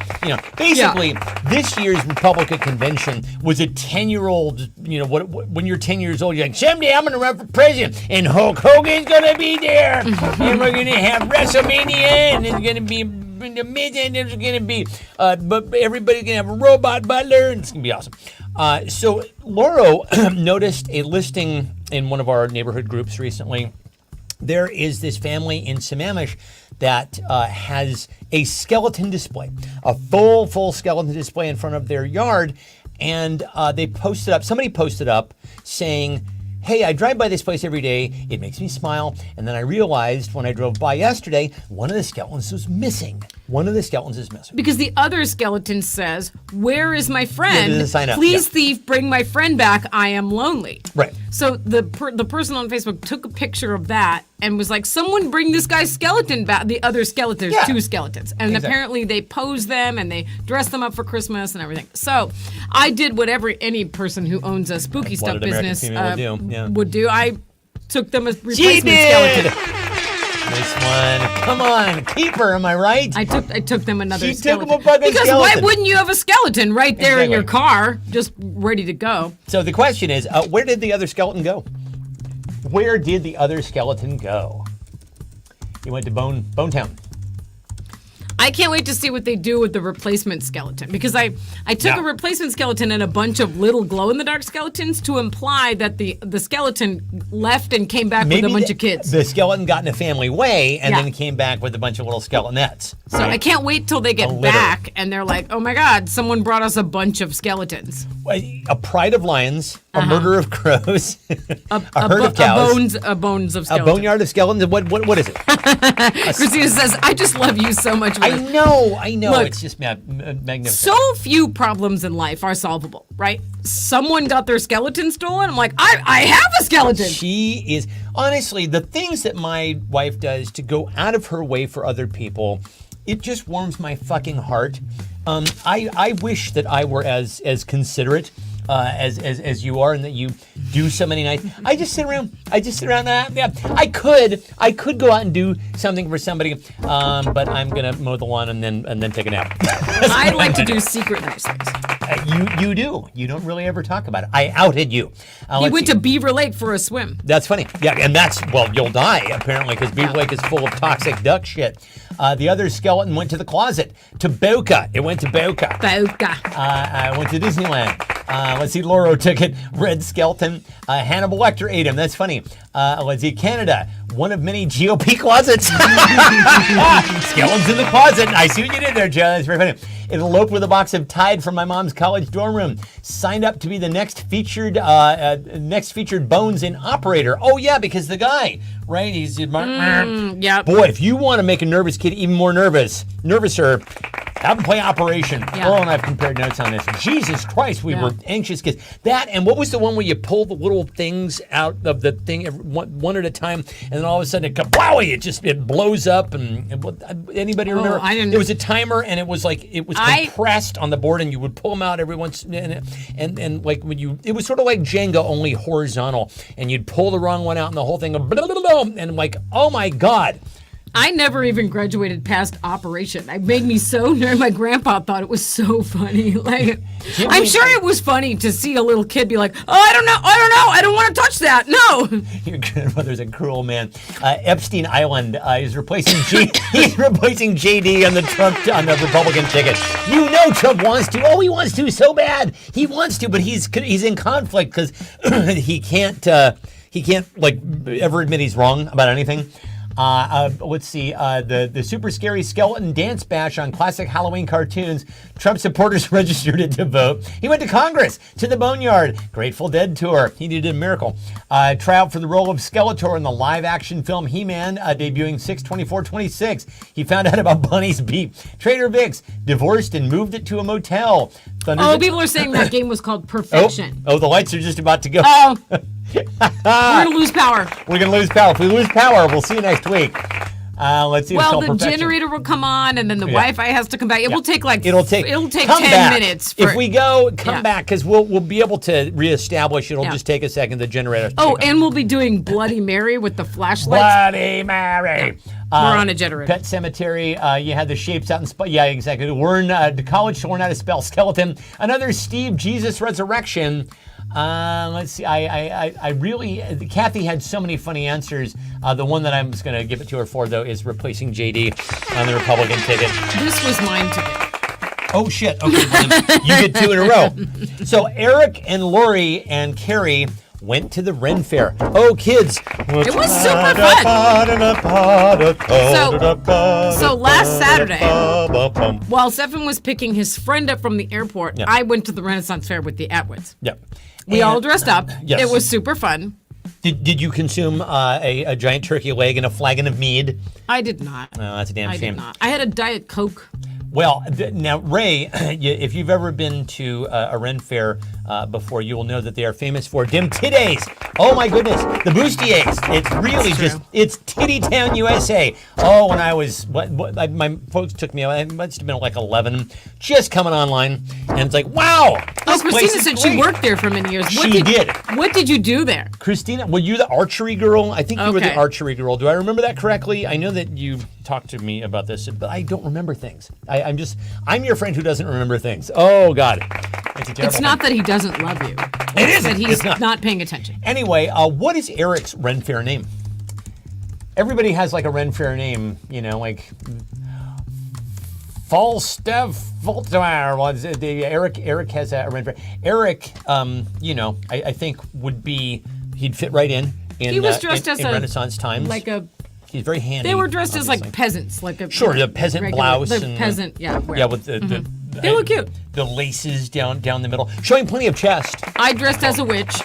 basically, this year's Republican convention was a 10-year-old, when you're 10 years old, you're like, someday I'm going to run for president, and Hulk Hogan's going to be there, and we're going to have WrestleMania, and it's going to be amazing, there's going to be, but everybody's going to have a robot butler, and it's going to be awesome. So, Laura noticed a listing in one of our neighborhood groups recently. There is this family in Sammamish that has a skeleton display, a full skeleton display in front of their yard. And somebody posted up saying, hey, I drive by this place every day. It makes me smile. And then I realized when I drove by yesterday, one of the skeletons was missing. Because the other skeleton says, where is my friend? Yeah, sign up. Please, thief, bring my friend back. I am lonely. Right. So the person on Facebook took a picture of that and was like, someone bring this guy's skeleton back. The other skeleton, there's two skeletons. And apparently they pose them and they dress them up for Christmas and everything. So I did whatever any person who owns a spooky stuff business would do. I took them as replacement skeleton. This one, come on, keeper, am I right? I took them another She took skeleton. them a fucking because skeleton. why wouldn't you have a skeleton right there in your Exactly. car, just ready to go? So the question is, where did the other skeleton go? Where did the other skeleton go? He went to Bone Town. I can't wait to see what they do with the replacement skeleton, because I took a replacement skeleton and a bunch of little glow-in-the-dark skeletons to imply that the skeleton left and came back with a bunch of kids. The skeleton got in a family way and Yeah. then came back with a bunch of little skeletonettes. So I can't wait till they get litter. back and they're like, oh my God, someone brought us a bunch of skeletons. A pride of lions, a murder of crows, a herd of cows, A bones of a skeletons. boneyard of skeletons. What is it? Christina says, I just love you so much. I know. Look, it's just magnificent. So few problems in life are solvable, right? Someone got their skeleton stolen. I'm like, I have a skeleton. She is, honestly, the things that my wife does to go out of her way for other people, it just warms my fucking heart. I wish that I were as considerate as you are, and that you do so many nights. I just sit around. Yeah, I could go out and do something for somebody, but I'm gonna mow the lawn and then take a nap. I like to do secret nice things. You do. You don't really ever talk about it. I outed you. He went to Beaver Lake for a swim. That's funny. Yeah, and you'll die, apparently, because Beaver Lake is full of toxic duck shit. The other skeleton went to the closet, to Boca. It went to Boca. Boca. Went to Disneyland. Let's see, Loro took it. Red skeleton. Hannibal Lecter ate him. That's funny. Let's see, Canada. One of many GOP closets. Skeletons in the closet. I see what you did there, Joe. That's very funny. It eloped with a box of Tide from my mom's college dorm room. Signed up to be the next featured Bones in Operator. Oh yeah, because the guy, right? He's Yep. Boy, if you want to make a nervous kid even more nervouser, have him play Operation. Yeah. Oh, and I've compared notes on this. Jesus Christ, we were anxious because that, and what was the one where you pull the little things out of the thing one at a time, and then all of a sudden it kablowy, it blows up, and anybody remember? I didn't. There was a timer, and it was compressed on the board, and you would pull them out every once and like when you, it was sort of like Jenga, only horizontal, and you'd pull the wrong one out, and the whole thing would blah, blah, blah, and like, oh my God. I never even graduated past Operation. It made me so nervous. My grandpa thought it was so funny. Like, I'm sure it was funny to see a little kid be like, "Oh, I don't know, I don't want to touch that." No. Your grandmother's a cruel man. Epstein Island is replacing he's replacing JD on the Republican ticket. You know Trump wants to. Oh, he wants to so bad. He wants to, but he's in conflict because he can't like ever admit he's wrong about anything. Let's see, the super scary skeleton dance bash on classic Halloween cartoons. Trump supporters registered it to vote. He went to Congress, to the Boneyard, Grateful Dead tour. He needed a miracle. Tryout for the role of Skeletor in the live-action film He-Man, debuting 6/24/26. He found out about Bunny's beep. Trader Vic's divorced and moved it to a motel. People are saying that game was called Perfection. Oh, the lights are just about to go. Oh. We're going to lose power. We're going to lose power. If we lose power, we'll see you next week. Let's see. Well, the Perfection. Generator will come on, and then the Wi-Fi has to come back. It'll take 10 minutes. If we go, come back, because we'll be able to reestablish. It'll just take a second. The generator. And we'll be doing Bloody Mary with the flashlights. Bloody Mary. We're on a generator. Pet Cemetery. You had the shapes out in yeah, exactly. Learn to college to learn how to spell skeleton. Another Steve Jesus Resurrection. Let's see. I really, Kathy had so many funny answers. The one that I'm just going to give it to her for, though, is replacing JD on the Republican ticket. This was mine ticket. Oh, shit. Okay, well, then you get 2 in a row. So Eric and Lori and Carrie went to the Ren Fair. Oh, kids. It was super fun. So last Saturday, while Stefan was picking his friend up from the airport, I went to the Renaissance Fair with the Atwoods. Yeah. We all dressed up. Yes. It was super fun. Did you consume a giant turkey leg and a flagon of mead? I did not. Oh, that's a damn shame. I did not. I had a Diet Coke. Well, now, Ray, if you've ever been to a Ren Fair before, you will know that they are famous for dim titties. Oh, my goodness. The bustiers. It's really it's Titty Town, USA. Oh, when I was, my folks took me, I must have been like 11, just coming online. And it's like, wow. Christina said she worked there for many years. She did. What did you do there? Christina, were you the archery girl? I think you were the archery girl. Do I remember that correctly? I know that you talked to me about this, but I don't remember things. I'm your friend who doesn't remember things. Oh, God. It's not that he doesn't love you. It isn't. That he's not paying attention. Anyway, what is Eric's Ren Fair name? Everybody has like a Ren Fair name, like Falstaff, Eric has a Ren Fair. Eric, I think he'd fit right in. He was dressed as in Renaissance times. He's very handy. They were dressed as like peasants, the peasant blouse. The peasant, with the they look cute. The laces down the middle, showing plenty of chest. I dressed as a witch.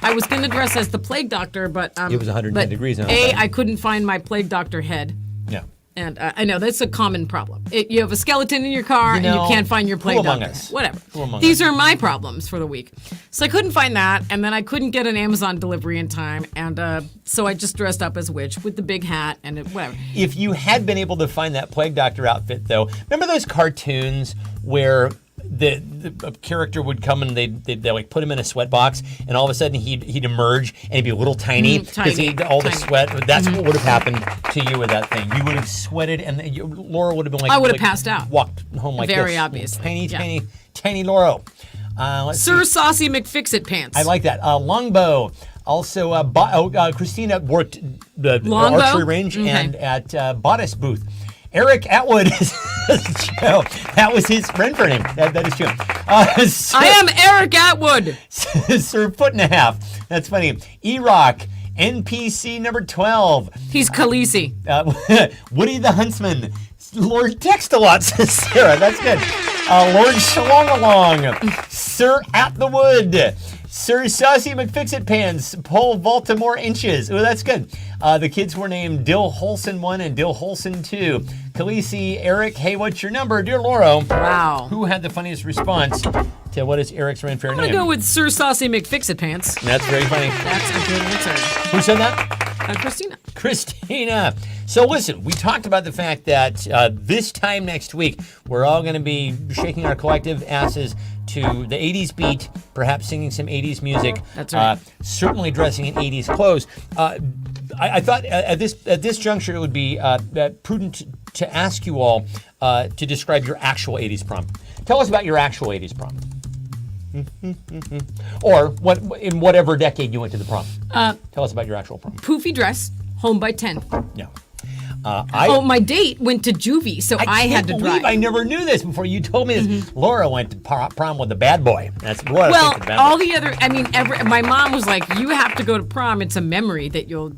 I was going to dress as the plague doctor, but it was 110 degrees. I couldn't find my plague doctor head. Yeah. And I know that's a common problem. You have a skeleton in your car and you can't find your plague doctor. Whatever. These are my problems for the week. So I couldn't find that, and then I couldn't get an Amazon delivery in time, and so I just dressed up as a witch with the big hat and whatever. If you had been able to find that plague doctor outfit, though, remember those cartoons where the character would come and they'd like put him in a sweat box, and all of a sudden he'd emerge and he'd be a little tiny because the sweat. That's what would have happened to you with that thing. You would have sweated, and Laura would have been like, I would have passed out. Walked home like very this. obviously. Tiny Laura. Sir Saucy McFixit Pants. I like that. Longbow. Also, Christina worked the archery range and at Bodice Booth. Eric Atwood is Joe. That was his Ren Fair name. That is true. I am Eric Atwood. Sir Foot and a Half. That's funny. E-Rock. NPC number 12. He's Khaleesi. Woody the Huntsman. Lord Text-A-Lot, says Sarah. That's good. Lord Shalong-Along. Sir At the Wood. Sir Saucy McFixit Pants, Paul Baltimore Inches. Oh, that's good. The kids were named Dill Holson 1 and Dill Holson 2. Khaleesi, Eric, hey, what's your number? Dear Laura. Wow. Who had the funniest response to what is Eric's Ren Fair name? I'm going to go with Sir Saucy McFixit Pants. That's very funny. That's a good answer. Who said that? Christina. So listen, we talked about the fact that this time next week, we're all going to be shaking our collective asses to the 80s beat, perhaps singing some 80s music. That's right. Certainly dressing in 80s clothes. I thought at this juncture it would be prudent to ask you all to describe your actual 80s prom. Tell us about your actual 80s prom. Or what in whatever decade you went to the prom. Tell us about your actual prom. Poofy dress, home by 10. Yeah. My date went to juvie, so I had to drive. I never knew this before you told me this. Laura went to prom with a bad boy. That's Laura. Well, all the other, my mom was like, "You have to go to prom. It's a memory that you'll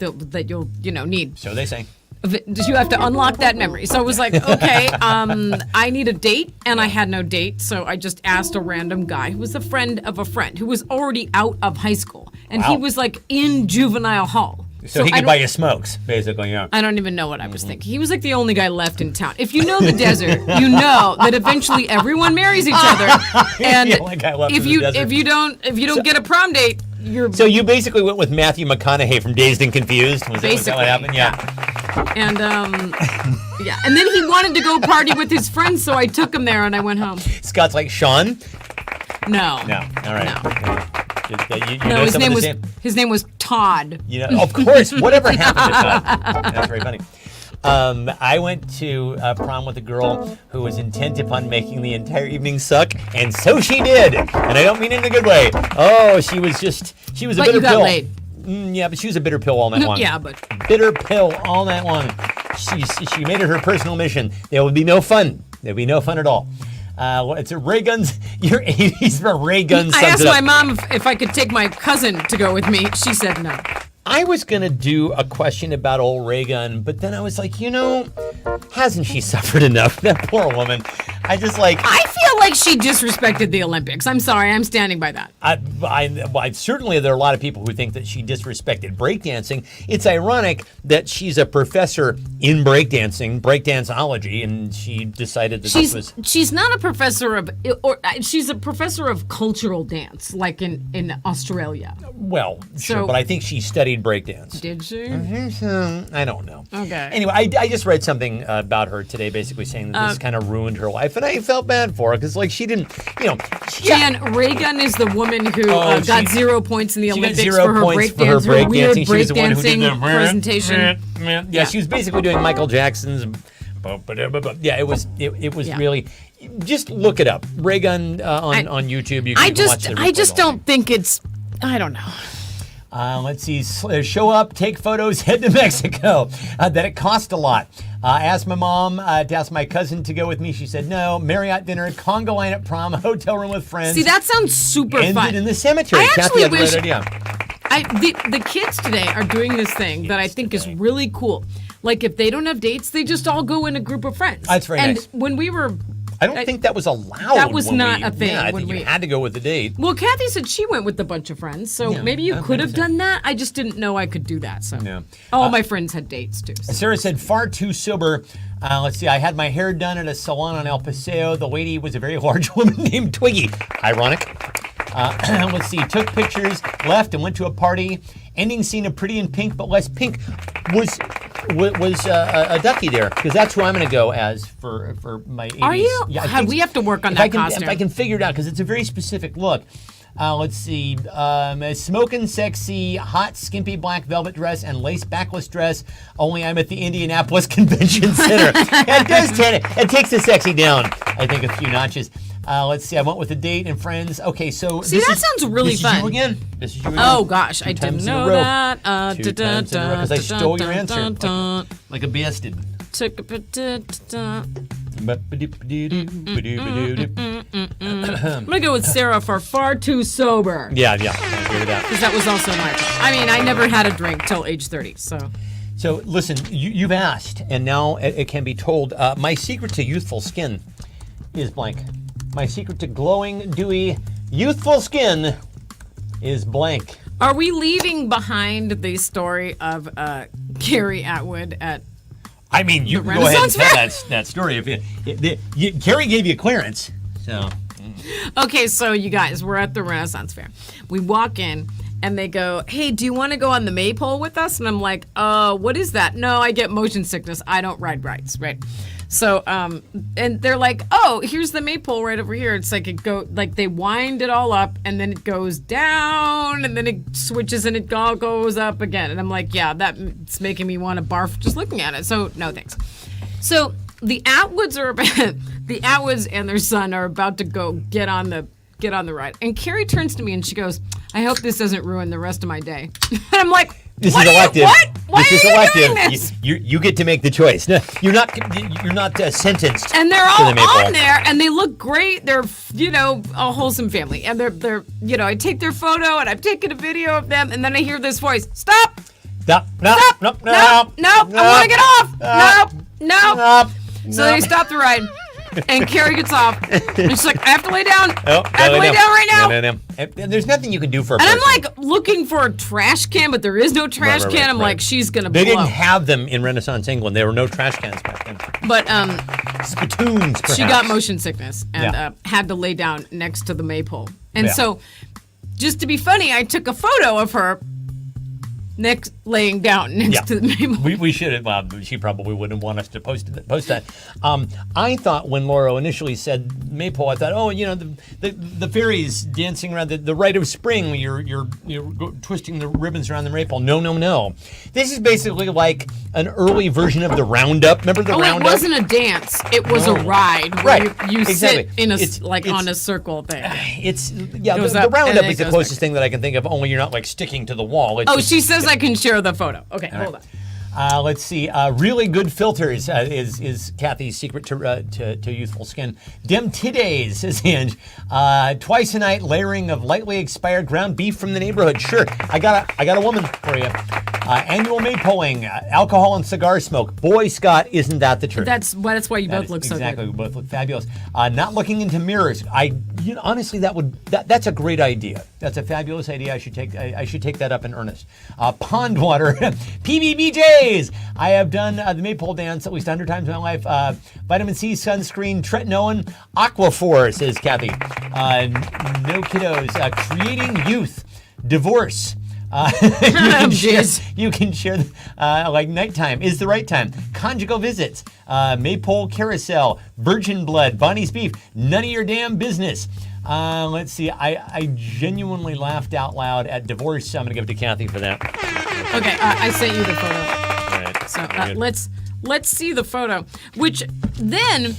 need." So they say. You have to unlock that memory. So I was like, okay, I need a date, and I had no date, so I just asked a random guy who was a friend of a friend who was already out of high school, and he was like in juvenile hall. So he could buy you smokes, basically, yeah. I don't even know what I was thinking. He was like the only guy left in town. If you know the desert, you know that eventually everyone marries each other. And if you don't get a prom date, you're. So you basically went with Matthew McConaughey from Dazed and Confused. Was that what happened? Yeah. And and then he wanted to go party with his friends, so I took him there and I went home. Scott's like, Sean? No. All right. No. No, his name was Todd. Of course. Whatever happened to Todd? That's very funny. I went to prom with a girl who was intent upon making the entire evening suck, and so she did. And I don't mean it in a good way. Oh, she was a bitter pill. But you got laid. Yeah, but she was a bitter pill all night long. Yeah, but bitter pill all night long. She made it her personal mission. There would be no fun. There'd be no fun at all. It's a ray guns. Your 80s were ray guns. I asked my mom if I could take my cousin to go with me. She said no. I was going to do a question about old Reagan, but then I was like, hasn't she suffered enough? That poor woman. I feel like she disrespected the Olympics. I'm sorry, I'm standing by that. Certainly there are a lot of people who think that she disrespected breakdancing. It's ironic that she's a professor in breakdancing, breakdanceology, and she decided that she's not a professor of, or she's a professor of cultural dance, like in Australia. Well, sure, but I think she studied breakdance. Did she? I don't know. Okay. Anyway, I just read something about her today, basically saying that this kind of ruined her life, and I felt bad for her because, like, she didn't, Jan Reagan is the woman who got 0 points in the Olympics for her breakdancing. She was the one who did the presentation. Yeah, she was basically doing Michael Jackson's. Yeah, it was really. Just look it up. Reagan on YouTube. You can watch the I just don't think it's. I don't know. Let's see. Show up, take photos, head to Mexico. That it cost a lot. Asked my mom to ask my cousin to go with me. She said no. Marriott dinner, conga line at prom, hotel room with friends. See, that sounds super Ended fun. in the cemetery. I actually Kathy had wish. the right idea. The kids today are doing this thing that I think is really cool. Like, if they don't have dates, they just all go in a group of friends. That's very nice. And when we were. I don't think that was allowed. That was not a thing. Yeah, I think you had to go with the date. Well, Kathy said she went with a bunch of friends, so maybe you could have done that. I just didn't know I could do that. So all my friends had dates too. So. Sarah said far too sober. Let's see. I had my hair done at a salon on El Paseo. The lady was a very large woman named Twiggy. Ironic. Let's see. Took pictures, left, and went to a party. Ending scene of Pretty in Pink, but less pink. Was a ducky there? Because that's who I'm going to go as for my 80s. Are you? Yeah, we have to work on that costume. If I can figure it out, because it's a very specific look. Let's see. A smoking, sexy, hot, skimpy black velvet dress and lace backless dress. Only I'm at the Indianapolis Convention Center. It takes the sexy down, I think, a few notches. Let's see. I went with a date and friends. Okay, so sounds really fun. This is you again. This is you again. Oh gosh, I didn't know that. Because I stole your answer like a bastard. I'm gonna go with Sarah for far too sober. Yeah, I agree with that. Because that was also my fault. I mean, I never had a drink till age 30, so. So listen, you've asked, and now it can be told. My secret to youthful skin is blank. My secret to glowing, dewy, youthful skin is blank. Are we leaving behind the story of Carrie Atwood at? I mean, you can go ahead and tell that story if Carrie gave you clearance. So. Okay, so you guys, we're at the Renaissance Fair. We walk in. And they go, hey, do you want to go on the maypole with us? And I'm like, what is that? No, I get motion sickness. I don't ride rides, right? So, and they're like, oh, here's the maypole right over here. It's like they wind it all up, and then it goes down, and then it switches, and it all goes up again. And I'm like, yeah, that's making me want to barf just looking at it. So, no thanks. So the Atwoods and their son are about to go get on the ride. And Carrie turns to me and she goes, I hope this doesn't ruin the rest of my day. And I'm like, this is elective. Why this is are you elective. doing this? You get to make the choice. No, you're not sentenced. And they're all on there, and they look great. They're a wholesome family, and they're I take their photo, and I've taken a video of them, and then I hear this voice, stop. No, I want to get off. No. So they stop the ride. And Carrie gets off, and she's like, I have to lay down. I have to lay down right now. No. And there's nothing you can do for a person. And I'm like looking for a trash can, but there is no trash can. I'm like, she's going to blow. They didn't have them in Renaissance England. There were no trash cans back then. But spittoons, perhaps. She got motion sickness and had to lay down next to the maypole. And so, just to be funny, I took a photo of her laying down next to the maypole. We should have. Well, she probably wouldn't want us to post that. I thought when Laura initially said maypole, I thought, the fairies dancing around the rite of spring. You're twisting the ribbons around the maypole. No. This is basically like an early version of the roundup. Remember the roundup? It wasn't a dance. It was a ride where you sit in on a circle thing. The roundup is the closest thing that I can think of. Only you're not like sticking to the wall. She says I can share the photo. Okay, hold on. Let's see. Really good filters is Kathy's secret to youthful skin. Dim titties, says Ange. Twice a night, layering of lightly expired ground beef from the neighborhood. Sure, I got a woman for you. Annual maypoling, alcohol and cigar smoke. Boy, Scott, isn't that the truth? That's why you both look so good. Exactly, we both look fabulous. Not looking into mirrors. Honestly, that's a great idea. That's a fabulous idea. I should take that up in earnest. Pond water, PBBJs. I have done the maypole dance at least 100 times in my life. Vitamin C, sunscreen, tretinoin, Aquaphor, says Kathy. No kiddos. Creating youth, divorce. You can share like nighttime is the right time. Conjugal visits, maypole carousel, virgin blood, Bonnie's beef. None of your damn business. Let's see. I genuinely laughed out loud at divorce. So I'm gonna give it to Kathy for that. Okay, I sent you the photo. All right. So let's see the photo. Which then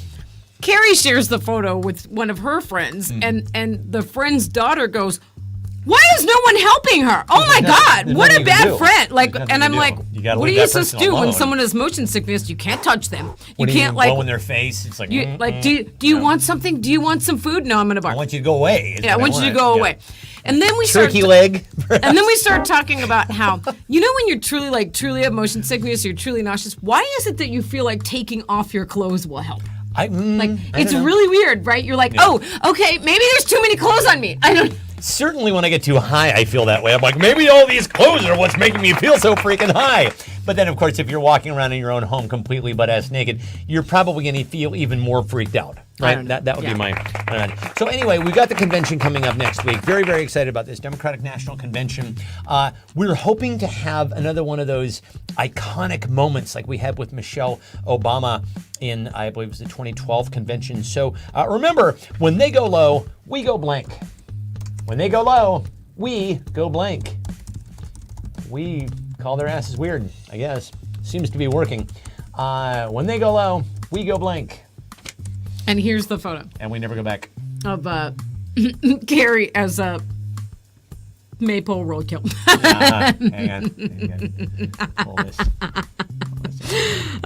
Carrie shares the photo with one of her friends, and the friend's daughter goes, "Why is no one helping her? Oh my God, what a bad friend!" Like, and I'm like, "What are you supposed to do when someone has motion sickness? You can't touch them. You can't like blow in their face. It's like, do you want something? Do you want some food? No, I'm gonna bark. I want you to go away. Yeah, I want you to go away." And then we turkey leg. And then we start talking about how, when you're truly have motion sickness, you're truly nauseous. Why is it that you feel like taking off your clothes will help? It's really weird, right? You're like, oh, okay, maybe there's too many clothes on me. I don't. Certainly when I get too high, I feel that way. I'm like, maybe all these clothes are what's making me feel so freaking high. But then, of course, if you're walking around in your own home completely butt-ass naked, you're probably going to feel even more freaked out, right? That would be my... So anyway, we've got the convention coming up next week. Very, very excited about this Democratic National Convention. We're hoping to have another one of those iconic moments like we had with Michelle Obama in, I believe it was the 2012 convention. So remember, when they go low, we go blank. When they go low, we go blank. We call their asses weird, I guess. Seems to be working. When they go low, we go blank. And here's the photo. And we never go back. Of Carrie as a maypole roadkill. Hang on. Pull this.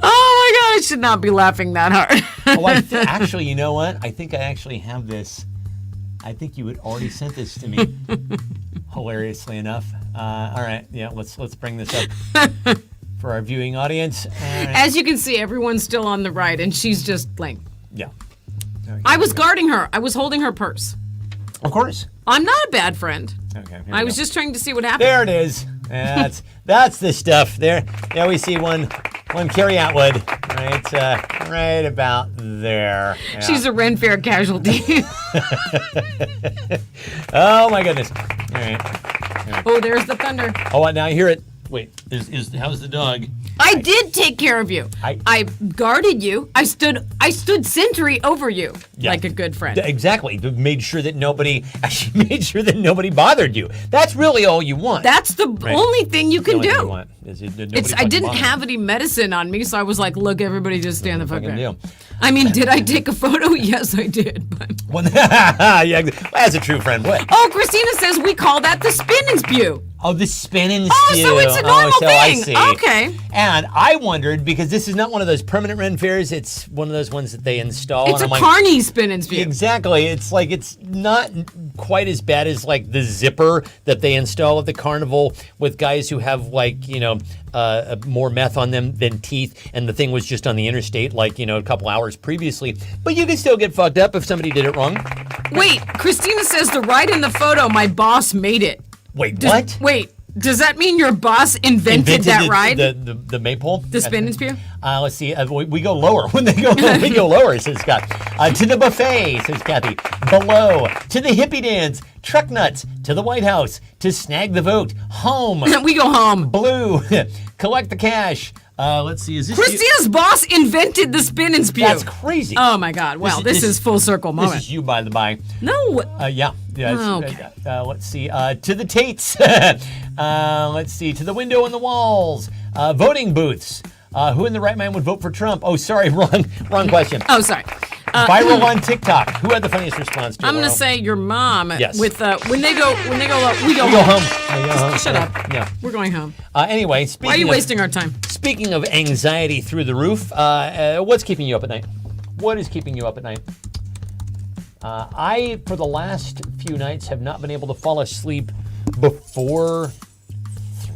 Oh my God, I should not be laughing that hard. Actually, you know what? I think I actually have this. I think you had already sent this to me, hilariously enough. All right, yeah, let's bring this up for our viewing audience. Right. As you can see, everyone's still on the right, and she's just blank. Yeah. Okay, I was guarding her. I was holding her purse. Of course. I'm not a bad friend. Okay. I was just trying to see what happened. There it is. That's the stuff. There we see one Carrie Atwood, right about there. Yeah. She's a Ren Fair casualty. Oh my goodness! All right. Oh, there's the thunder. Oh, now I hear it. Wait, how's the dog? I did take care of you. I guarded you. I stood sentry over you, like a good friend. Exactly. Made sure that nobody bothered you. That's really all you want. That's the only thing you can do. You want is I didn't have any medicine on me, so I was like, look, everybody just stand the fuck back. I mean, did I take a photo? Yes, I did. But... yeah, as a true friend, what? Oh, Christina says we call that the spin and spew. Oh, the spin and spew. Oh, so it's a normal thing. I see. Okay. And I wondered, because this is not one of those permanent Ren Fairs, it's one of those ones that they install. It's a carny spin and spew. Exactly. It's not quite as bad as like the zipper that they install at the carnival with guys who have more meth on them than teeth, and the thing was just on the interstate a couple hours previously. But you can still get fucked up if somebody did it wrong. Wait, Christina says the right in the photo, my boss made it. Wait, what? Wait, does that mean your boss invented that ride? The maypole? The spin and spew? Let's see. We go lower. When they go we go lower, says Scott. To the buffet, says Kathy. Below. To the hippie dance. Truck nuts. To the White House. To snag the vote. Home. We go home. Blue. Collect the cash. Let's see. Is this Christina's boss invented the spin and spew? That's crazy. Oh my God! Well, this is full circle moment. This is you, by the by. No. Yeah. Okay. Let's see. To the Tates. Let's see. To the window and the walls. Voting booths. Who in the right mind would vote for Trump? Oh, sorry, wrong question. Oh, sorry. Viral on TikTok. Who had the funniest response to it? I'm going to say your mom. Yes. With when they go, we go home. Shut up. Yeah. We're going home. Anyway, Why are you wasting our time? Speaking of anxiety through the roof, what's keeping you up at night? What is keeping you up at night? I, for the last few nights, have not been able to fall asleep before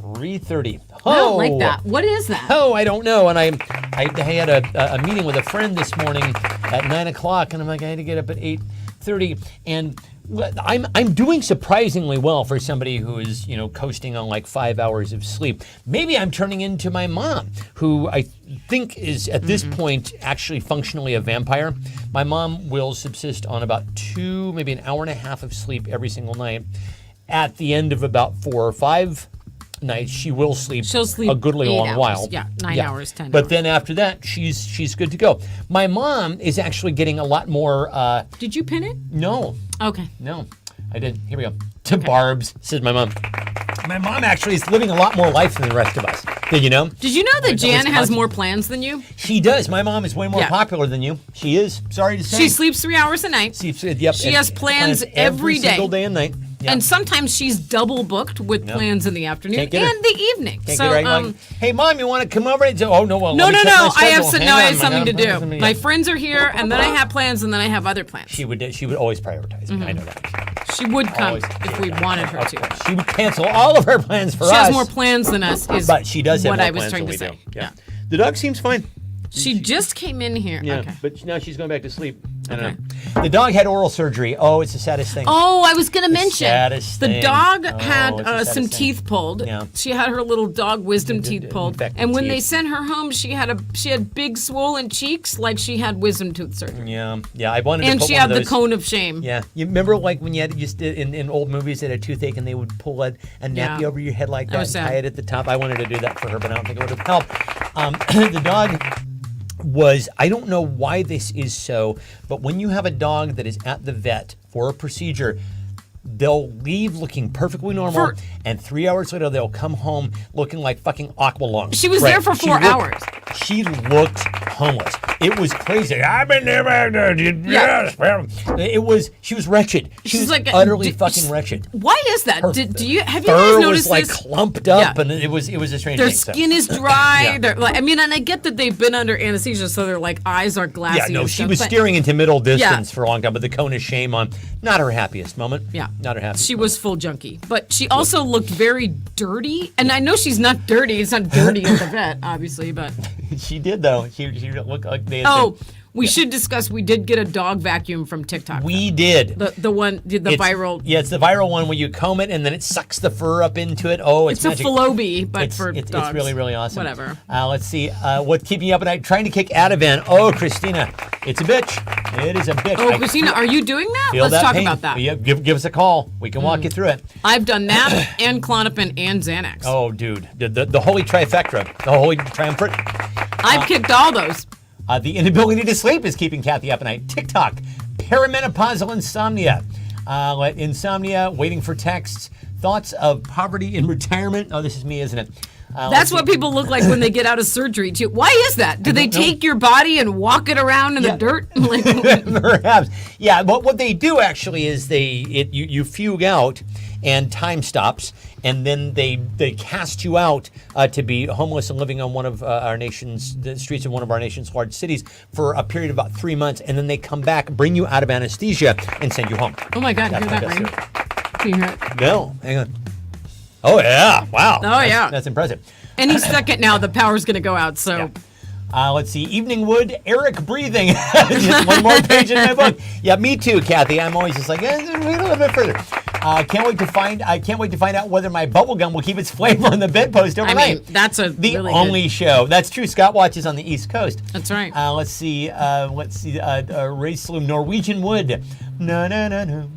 3:30. I don't like that. What is that? Oh, I don't know. And I had a meeting with a friend this morning at 9 o'clock, and I'm like, I had to get up at 8:30, and I'm doing surprisingly well for somebody who is, coasting on like 5 hours of sleep. Maybe I'm turning into my mom, who I think is at this point actually functionally a vampire. My mom will subsist on about maybe an hour and a half of sleep every single night. At the end of about 4 or 5 nights, she'll sleep a goodly long hours. while. Yeah, 9 hours, 10 But hours. then after that, she's good to go. My mom is actually getting a lot more. Did you pin it? No. Okay. No, I didn't. Here we go. To Barb's, says my mom. My mom actually is living a lot more life than the rest of us. Did you know? Did you know that Jan has more plans than you? She does. My mom is way more popular than you. She is. Sorry to say. She sleeps 3 hours a night. Yep. She has plans every day. Single day and night. Yep. And sometimes she's double booked with plans in the afternoon and the evening. Can't get her, hey, Mom, you want to come over? Oh, no, well, no. I have Hang on, something to do. My friends are here, and then I have plans, and then I have other plans. She would always prioritize me. I know that. She would come if we wanted her to. She would cancel all of her plans for us. She has more plans than us. But she does have what more I was plans trying than to we say. do. Yeah. The dog seems fine. She just came in here. Yeah, okay. but now she's going back to sleep. I don't know. The dog had oral surgery. Oh, it's the saddest thing. Oh, I was going to mention. Saddest the thing. dog Oh, had it's the some saddest teeth thing. pulled. Yeah. She had her little dog wisdom teeth pulled. Infected And when they teeth. sent her home, she had big swollen cheeks like she had wisdom tooth surgery. Yeah. I wanted to And put she one had of the those. cone of shame. Yeah, you remember like when you had in old movies that had a toothache and they would pull a nappy over your head like that was and sad. tie it at the top. I wanted to do that for her, but I don't think it would have helped. The dog was, I don't know why this is so, but when you have a dog that is at the vet for a procedure, they'll leave looking perfectly normal, and 3 hours later they'll come home looking like fucking aqualung. She was there for 4 hours. She looked homeless. It was crazy. I've been there. Yes. It was. She was wretched. She was like utterly fucking wretched. Why is that? Have you guys Fur noticed was like this? clumped up, and it was a strange Their thing. skin is dry. Yeah. They're like, and I get that they've been under anesthesia, so their like eyes are glassy. Yeah, no, and she stuff, was but steering into middle distance for a long time, but the cone of shame on. Not her happiest moment. Yeah, not her happiest. She was full junkie, but she also looked very dirty. And I know she's not dirty. It's not dirty at the vet, obviously, but she did though. She looked like they had we should discuss. We did get a dog vacuum from TikTok. We did. The one, the viral. Yeah, it's the viral one where you comb it and then it sucks the fur up into it. Oh, it's a Philobie, but for dogs. It's really, really awesome. Whatever. Let's see. What's keeping you up at night? Trying to kick Ativan. Oh, Christina, it's a bitch. It is a bitch. Oh, Christina, are you doing that? Feel Let's that talk pain. about that. Yeah, give us a call. We can walk you through it. I've done that and Klonopin and Xanax. Oh, dude, the holy trifecta, the holy triumvirate. I've kicked all those. The inability to sleep is keeping Kathy up at night. TikTok, perimenopausal insomnia. Insomnia, waiting for texts, thoughts of poverty in retirement. Oh, this is me, isn't it? That's what people look like when they get out of surgery, too. Why is that? Do they take your body and walk it around in the dirt? Perhaps. Yeah, but what they do actually is you fugue out and time stops, and then they cast you out to be homeless and living on the streets of one of our nation's large cities for a period of about 3 months, and then they come back, bring you out of anesthesia, and send you home. Oh my God, That's hear that ring? Can you hear it? No, hang on. Oh yeah, wow. That's impressive. Any second now, the power's going to go out, so... Yeah. Let's see. Evening Wood, Eric breathing. Just one more page in my book. Yeah, me too, Kathy. I'm always just like, read a little bit further. I can't wait to find out whether my bubble gum will keep its flavor on the bedpost overnight. I mean, that's the only show. That's true. Scott watches on the East Coast. That's right. Let's see. Ray Sloom, Norwegian Wood. No.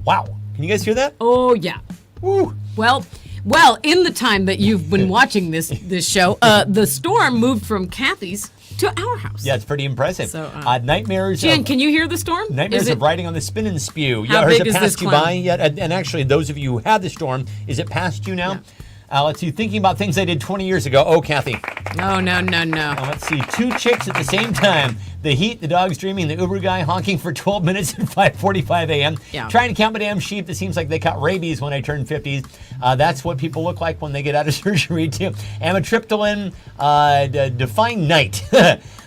Wow. Can you guys hear that? Oh yeah. Woo. Well, in the time that you've been watching this show, the storm moved from Kathy's to our house. Yeah, it's pretty impressive. So, nightmares. Jen, can you hear the storm? Nightmares of riding on the spin and spew. How has big it is passed this you clown? by yet? And actually, those of you who had the storm, is it past you now? Let's see, thinking about things I did 20 years ago. Oh, Kathy. No. Let's see, 2 chicks at the same time. The heat, the dog's dreaming, the Uber guy honking for 12 minutes at 5:45 a.m. Yeah. Trying to count my damn sheep. It seems like they caught rabies when I turned 50s. That's what people look like when they get out of surgery, too. Amitriptyline, define night.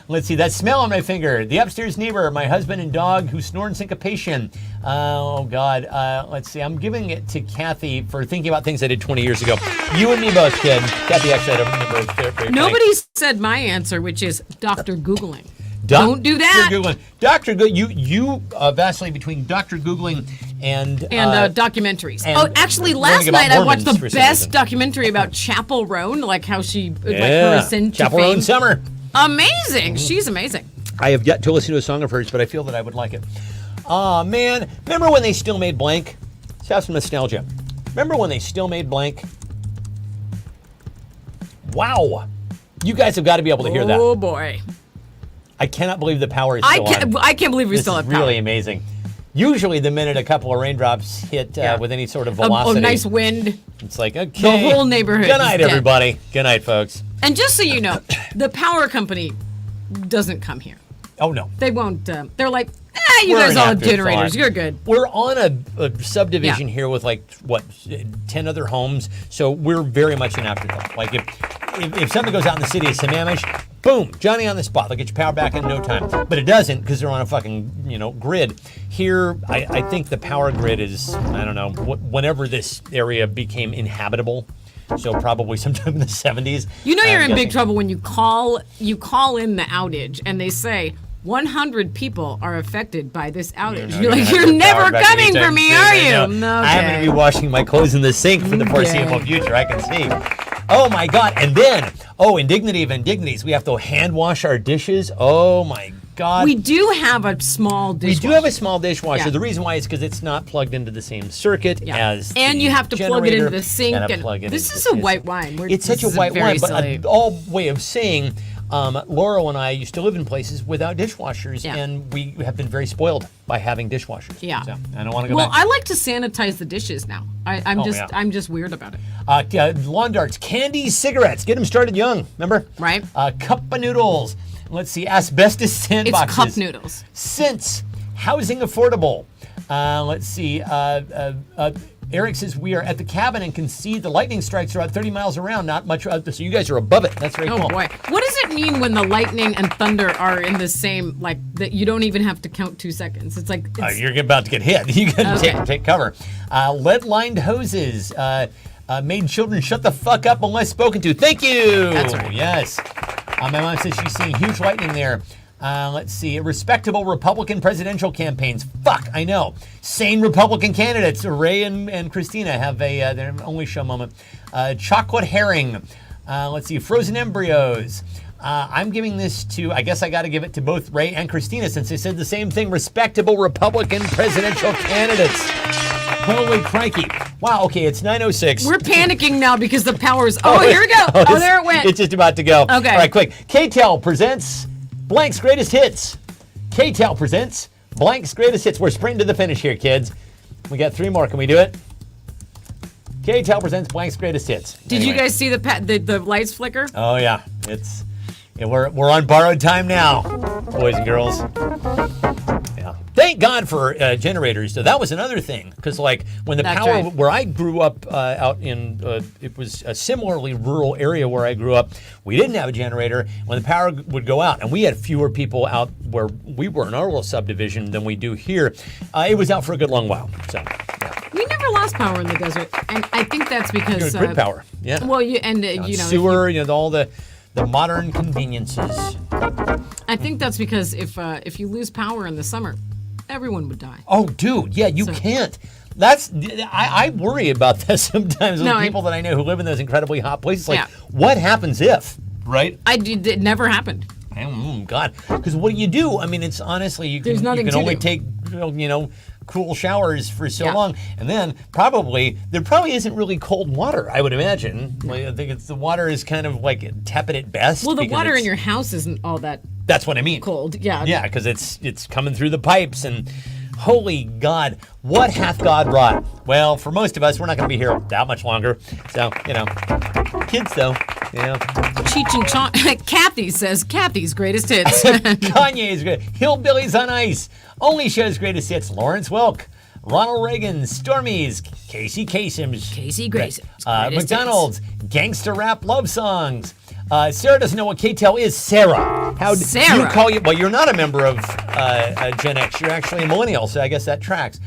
Let's see, that smell on my finger. The upstairs neighbor, my husband and dog who snore in syncopation. Oh, God. Let's see, I'm giving it to Kathy for thinking about things I did 20 years ago. You and me both, kid. Kathy actually had a number very Nobody said my answer, which is Dr. Googling. Doc- Don't do that. Googling. Dr. You vacillate between Dr. Googling and documentaries. and actually, learning last about night I watched Mormons the for some best reason. documentary about Chapel Roan, like how she like her Yeah, ascent to Chapel Roan fame. Summer. Amazing. She's amazing. I have yet to listen to a song of hers, but I feel that I would like it. Oh, man. Remember when they still made blank? Let's have some nostalgia. Remember when they still made blank? Wow. You guys have got to be able to hear that. Oh boy. I cannot believe the power is still on. I can't believe we This still is have power. really amazing. Usually the minute a couple of raindrops hit with any sort of A velocity, nice wind. it's like, okay. The whole neighborhood Good is night, dead. everybody. Good night, folks. And just so you know, the power company doesn't come here. Oh, no. They won't. They're like, you We're guys an all have afterthought. generators. You're good. We're on a subdivision Yeah. here with like, 10 other homes. So we're very much an afterthought. Like if something goes out in the city of Sammamish, boom, Johnny on the spot. They'll get your power back in no time. But it doesn't because they're on a fucking, grid. Here, I think the power grid is, I don't know, whenever this area became inhabitable. So probably sometime in the 70s. You know you're I'm in big guessing. trouble when you call in the outage and they say 100 people are affected by this outage. not You're gonna like, have you're your power never back coming anytime for me, soon, are I you? know. No, I'm going to be washing my clothes in the sink for the foreseeable future, I can see. Oh my God. And then, indignity of indignities. We have to hand wash our dishes. Oh my God. We do have a small We dishwasher. do have a small dishwasher. Yeah. The reason why is because it's not plugged into the same circuit as and the you have to plug it generator, into the sink. and plug it This into is the a system. white wine. It's such a this is white very wine, but silly. all way of saying, Laurel and I used to live in places without dishwashers, Yeah. and we have been very spoiled by having dishwashers. Yeah. So I don't want to go Well, back. I like to sanitize the dishes now. yeah. I'm just weird about it. Lawn darts, candy, cigarettes. Get them started young, remember? Right. Cup of noodles. Let's see, asbestos sandboxes. It's cup noodles. Since housing affordable. Let's see. Eric says we are at the cabin and can see the lightning strikes are at 30 miles around. Not much. So you guys are above it. That's very Oh cool. boy. What does it mean when the lightning and thunder are in the same, like, that you don't even have to count 2 seconds? It's like, You're about to get hit. You got to Okay. take cover. Lead-lined hoses. Made children shut the fuck up unless spoken to. Thank you. That's right. Yes. My mom says she's seeing huge lightning there. Let's see. Respectable Republican presidential campaigns. Fuck, I know. Sane Republican candidates. Ray and Christina have their only show moment. Chocolate herring. Let's see. Frozen embryos. I'm giving this to, I guess I got to give it to both Ray and Christina since they said the same thing. Respectable Republican presidential candidates. Holy crikey. Wow, okay, it's 9:06. we're panicking now because the power's, here we go. Oh, there it went. It's just about to go. Okay. All right, quick. K-Tel presents Blank's Greatest Hits. K-Tel presents Blank's Greatest Hits. We're sprinting to the finish here, kids. We got 3 more. Can we do it? K-Tel presents Blank's Greatest Hits. Did you Anyway. guys see the lights flicker? Oh, yeah. We're on borrowed time now, boys and girls. Yeah. Thank God for generators. So that was another thing, because like when the That's power, right. where I grew up out in, it was a similarly rural area where I grew up. We didn't have a generator. When the power would go out, and we had fewer people out where we were in our little subdivision than we do here, it was out for a good long while. So yeah. We never lost power in the desert, and I think that's because Grid power. Yeah. Well, you know, Sewer. All the modern conveniences. I think that's because if you lose power in the summer, everyone would die. Oh, dude, yeah, you can't. I worry about that sometimes with people that I know who live in those incredibly hot places. Like, what happens if, right? It never happened. Oh, God. Because what do you do? I mean, it's honestly, you There's can nothing to only do. take, cool showers for so long. And then there probably isn't really cold water, I would imagine. Like, I think the water is kind of like tepid at best. Well, the because water in it's- your house isn't all that That's what I mean. cold. Yeah. Yeah, because it's coming through the pipes and Holy God, what hath God wrought? Well, for most of us, we're not going to be here that much longer. So, kids though, Cheech and Chong. Kathy says Kathy's greatest hits. Kanye's great. Hillbillies on Ice. Only Show's greatest hits. Lawrence Welk. Ronald Reagan. Stormies. Casey Kasem's. Casey Grayson's McDonald's. Gangster rap love songs. Sarah doesn't know what K-Tel is. Sarah. How do Sarah. you call you? Well, you're not a member of Gen X. You're actually a millennial, so I guess that tracks.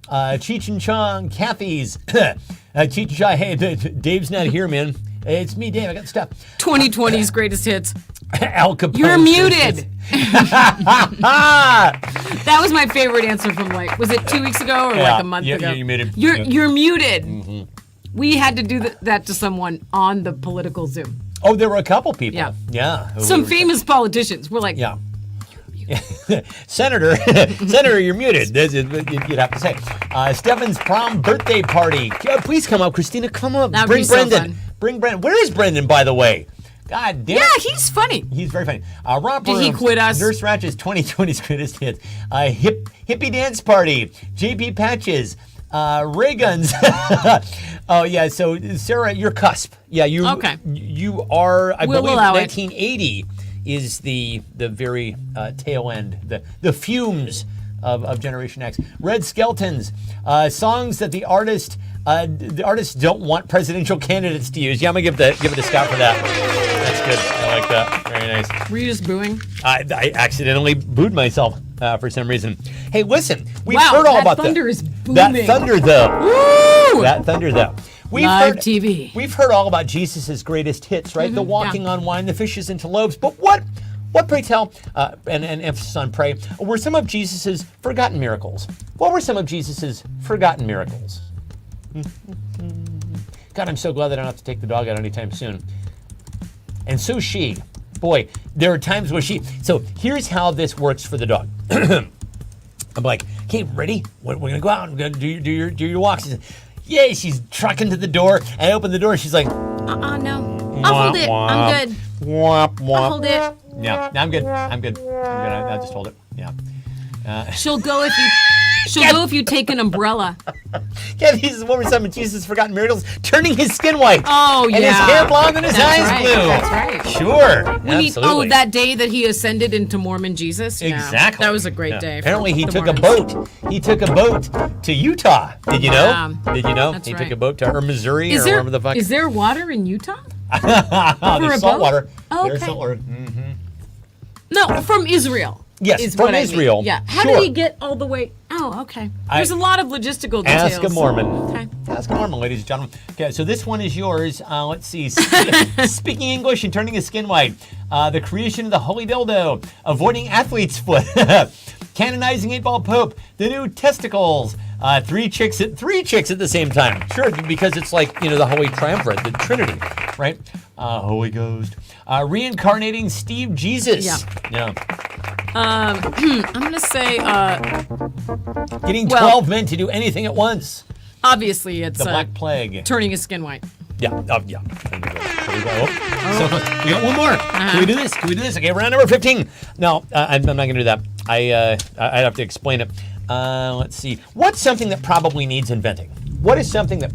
Cheech and Chong. Kathy's. Cheech and Chong. Hey, Dave's not here, man. Hey, it's me, Dave. I got stuff. 2020's greatest hits. Al Capone. You're muted. That was my favorite answer from was it 2 weeks ago or like a month ago? You're muted. You're muted. Mm-hmm. We had to do that to someone on the political Zoom. Oh, there were a couple people. Yeah. Some famous politicians. We're like, yeah. Senator, you're muted. You'd have to say. Stefan's prom birthday party. Please come up, Christina. Come up. That'd Bring be so Brendan. fun. Bring Brendan. Where is Brendan, by the way? God damn. Yeah, he's funny. He's very funny. Romper Did he quit us? Nurse Ratchet's 2020's greatest hits. Hippie dance party. JP Patches. Ray guns. Oh yeah. So Sarah, you're cusp. Yeah, you. Okay. You are. I We'll believe allow 1980 is the very tail end. The fumes of Generation X. Red Skeletons. Songs that the artists don't want presidential candidates to use. Yeah, I'm gonna give it a Scott for that. That's good. I like that. Very nice. Were you just booing? I accidentally booed myself for some reason. Hey, listen, we've Wow, heard all that about thunder is booming. That thunder, though. Woo! That thunder, though. Live TV. We've heard all about Jesus' greatest hits, right? The walking on wine, the fishes into loaves. But what, pray tell, and emphasis on pray, were some of Jesus' forgotten miracles? What were some of Jesus' forgotten miracles? God, I'm so glad that I don't have to take the dog out anytime soon. And so she. Boy, there are times where so here's how this works for the dog. I'm like, okay, ready? We're gonna go out and we're gonna do your walks. Yay, she's trucking to the door. And I open the door and she's like, no. I'll hold it. I'm good. Womp, womp. I'll hold it. Yeah, I'm good. I'll just hold it. Yeah. She'll go if you take an umbrella. Yeah, what were some of Jesus' forgotten miracles? Turning his skin white. Oh, yeah. And his hair blonde and his eyes blue. That's right. Sure. Absolutely. That day that he ascended into Mormon Jesus. Yeah, exactly. That was a great day. Apparently he took a boat. He took a boat to Utah. Did you know? Did you know? That's he right. took a boat to Missouri or wherever the fuck. Is there water in Utah? There's salt water. Oh, There's okay. salt water. No, from Israel. Yes, from Israel. Yeah. How did he get all the way? Oh, okay. There's a lot of logistical details. Ask a Mormon. Okay. Ask a Mormon, ladies and gentlemen. Okay, so this one is yours. Let's see. Speaking English and turning his skin white. The creation of the holy dildo. Avoiding athlete's foot. Canonizing 8-Ball Pope. The new testicles. Three chicks at the same time. Sure, because it's like, the Holy Triumvirate, the Trinity, right? Holy Ghost. Reincarnating Steve Jesus. Yeah. I'm going to say... Getting 12 men to do anything at once. Obviously, it's... The Black Plague. Turning his skin white. Yeah. Yeah. There we go. So we got one more. Can we do this? Okay, round number 15. No, I'm not going to do that. I'd have to explain it. Let's see. What's something that probably needs inventing? What is something that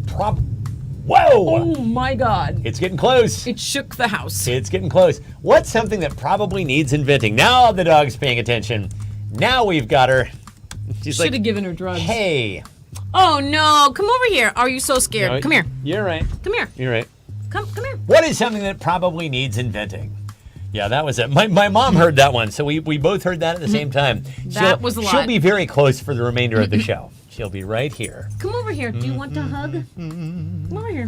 Whoa! Oh my God. It's getting close. It shook the house. It's getting close. What's something that probably needs inventing? Now the dog's paying attention. Now we've got her. Should have given her drugs. Hey. Oh no! Come over here. Are you so scared? No, come here. You're right. Come here. You're right. Come here. What is something that probably needs inventing? Yeah, that was it. My mom heard that one, so we both heard that at the same time. That was a lot. She'll be very close for the remainder of the show. She'll be right here. Come over here. Do you want to hug? Come over here.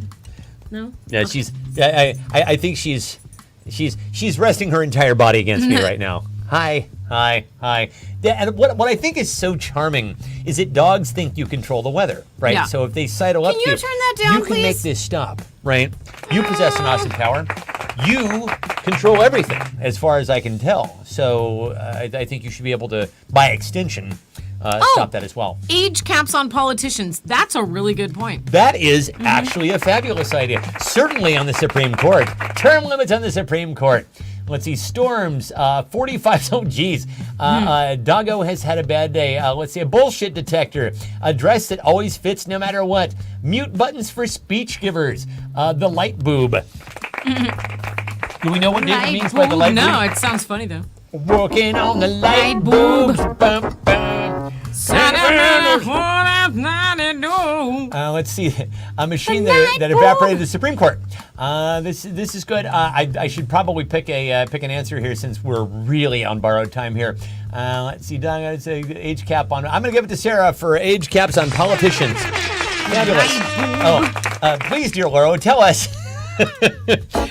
No? Yeah, she's. I think she's resting her entire body against me right now. Hi. And what I think is so charming is that dogs think you control the weather, right? Yeah. So if they sidle up to you, Can you turn that down, you can make please? this stop, right? You possess an awesome power. You control everything, as far as I can tell. So I think you should be able to, by extension, stop that as well. Age caps on politicians. That's a really good point. That is actually a fabulous idea. Certainly on the Supreme Court. Term limits on the Supreme Court. Let's see, storms, 45. Oh, geez. Doggo has had a bad day. Let's see, a bullshit detector, a dress that always fits no matter what, mute buttons for speech givers, the light boob. Do we know what David means by the light boob? No, it sounds funny though. Working on the light boobs. Bum, bum. Let's see, a machine that evaporated the Supreme Court. This is good. I should probably pick an answer here since we're really on borrowed time here. Let's see, Don, I'd say age cap on. I'm going to give it to Sarah for age caps on politicians. Fabulous. Please, dear Laura, tell us.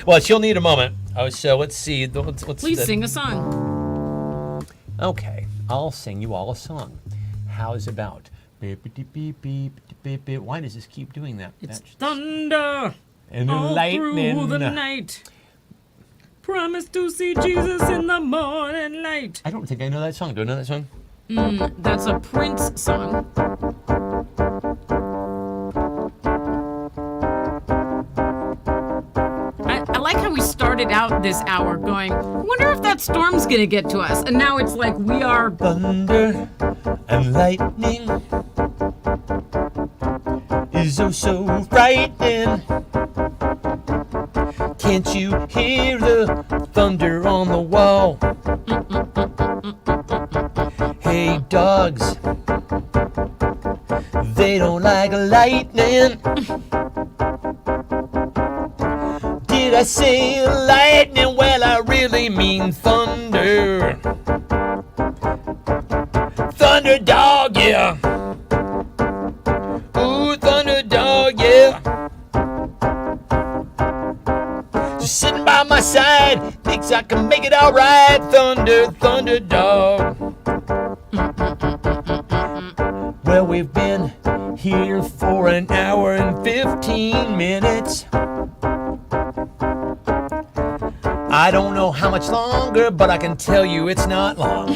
Well, she'll need a moment. Oh, so let's see. Please sing a song. Okay, I'll sing you all a song. How's about? Beep, beep, beep, beep, beep, beep. Why does this keep doing that? It's thunder and all lightning through the night. Promise to see Jesus in the morning light. I don't think I know that song. Do I know that song? That's a Prince song. I like how we started out this hour going, I wonder if that storm's gonna get to us. And now it's like we are thunder and lightning is oh so frightening. Can't you hear the thunder on the wall? Hey, dogs, they don't like lightning. Did I say lightning? Well, I really mean thunder. Thunder dog, yeah. Ooh, thunder dog, yeah. Just sitting by my side, thinks I can make it all right. Thunder, thunder dog. Well, we've been here for an hour and 15 minutes. I don't know how much longer, but I can tell you it's not long.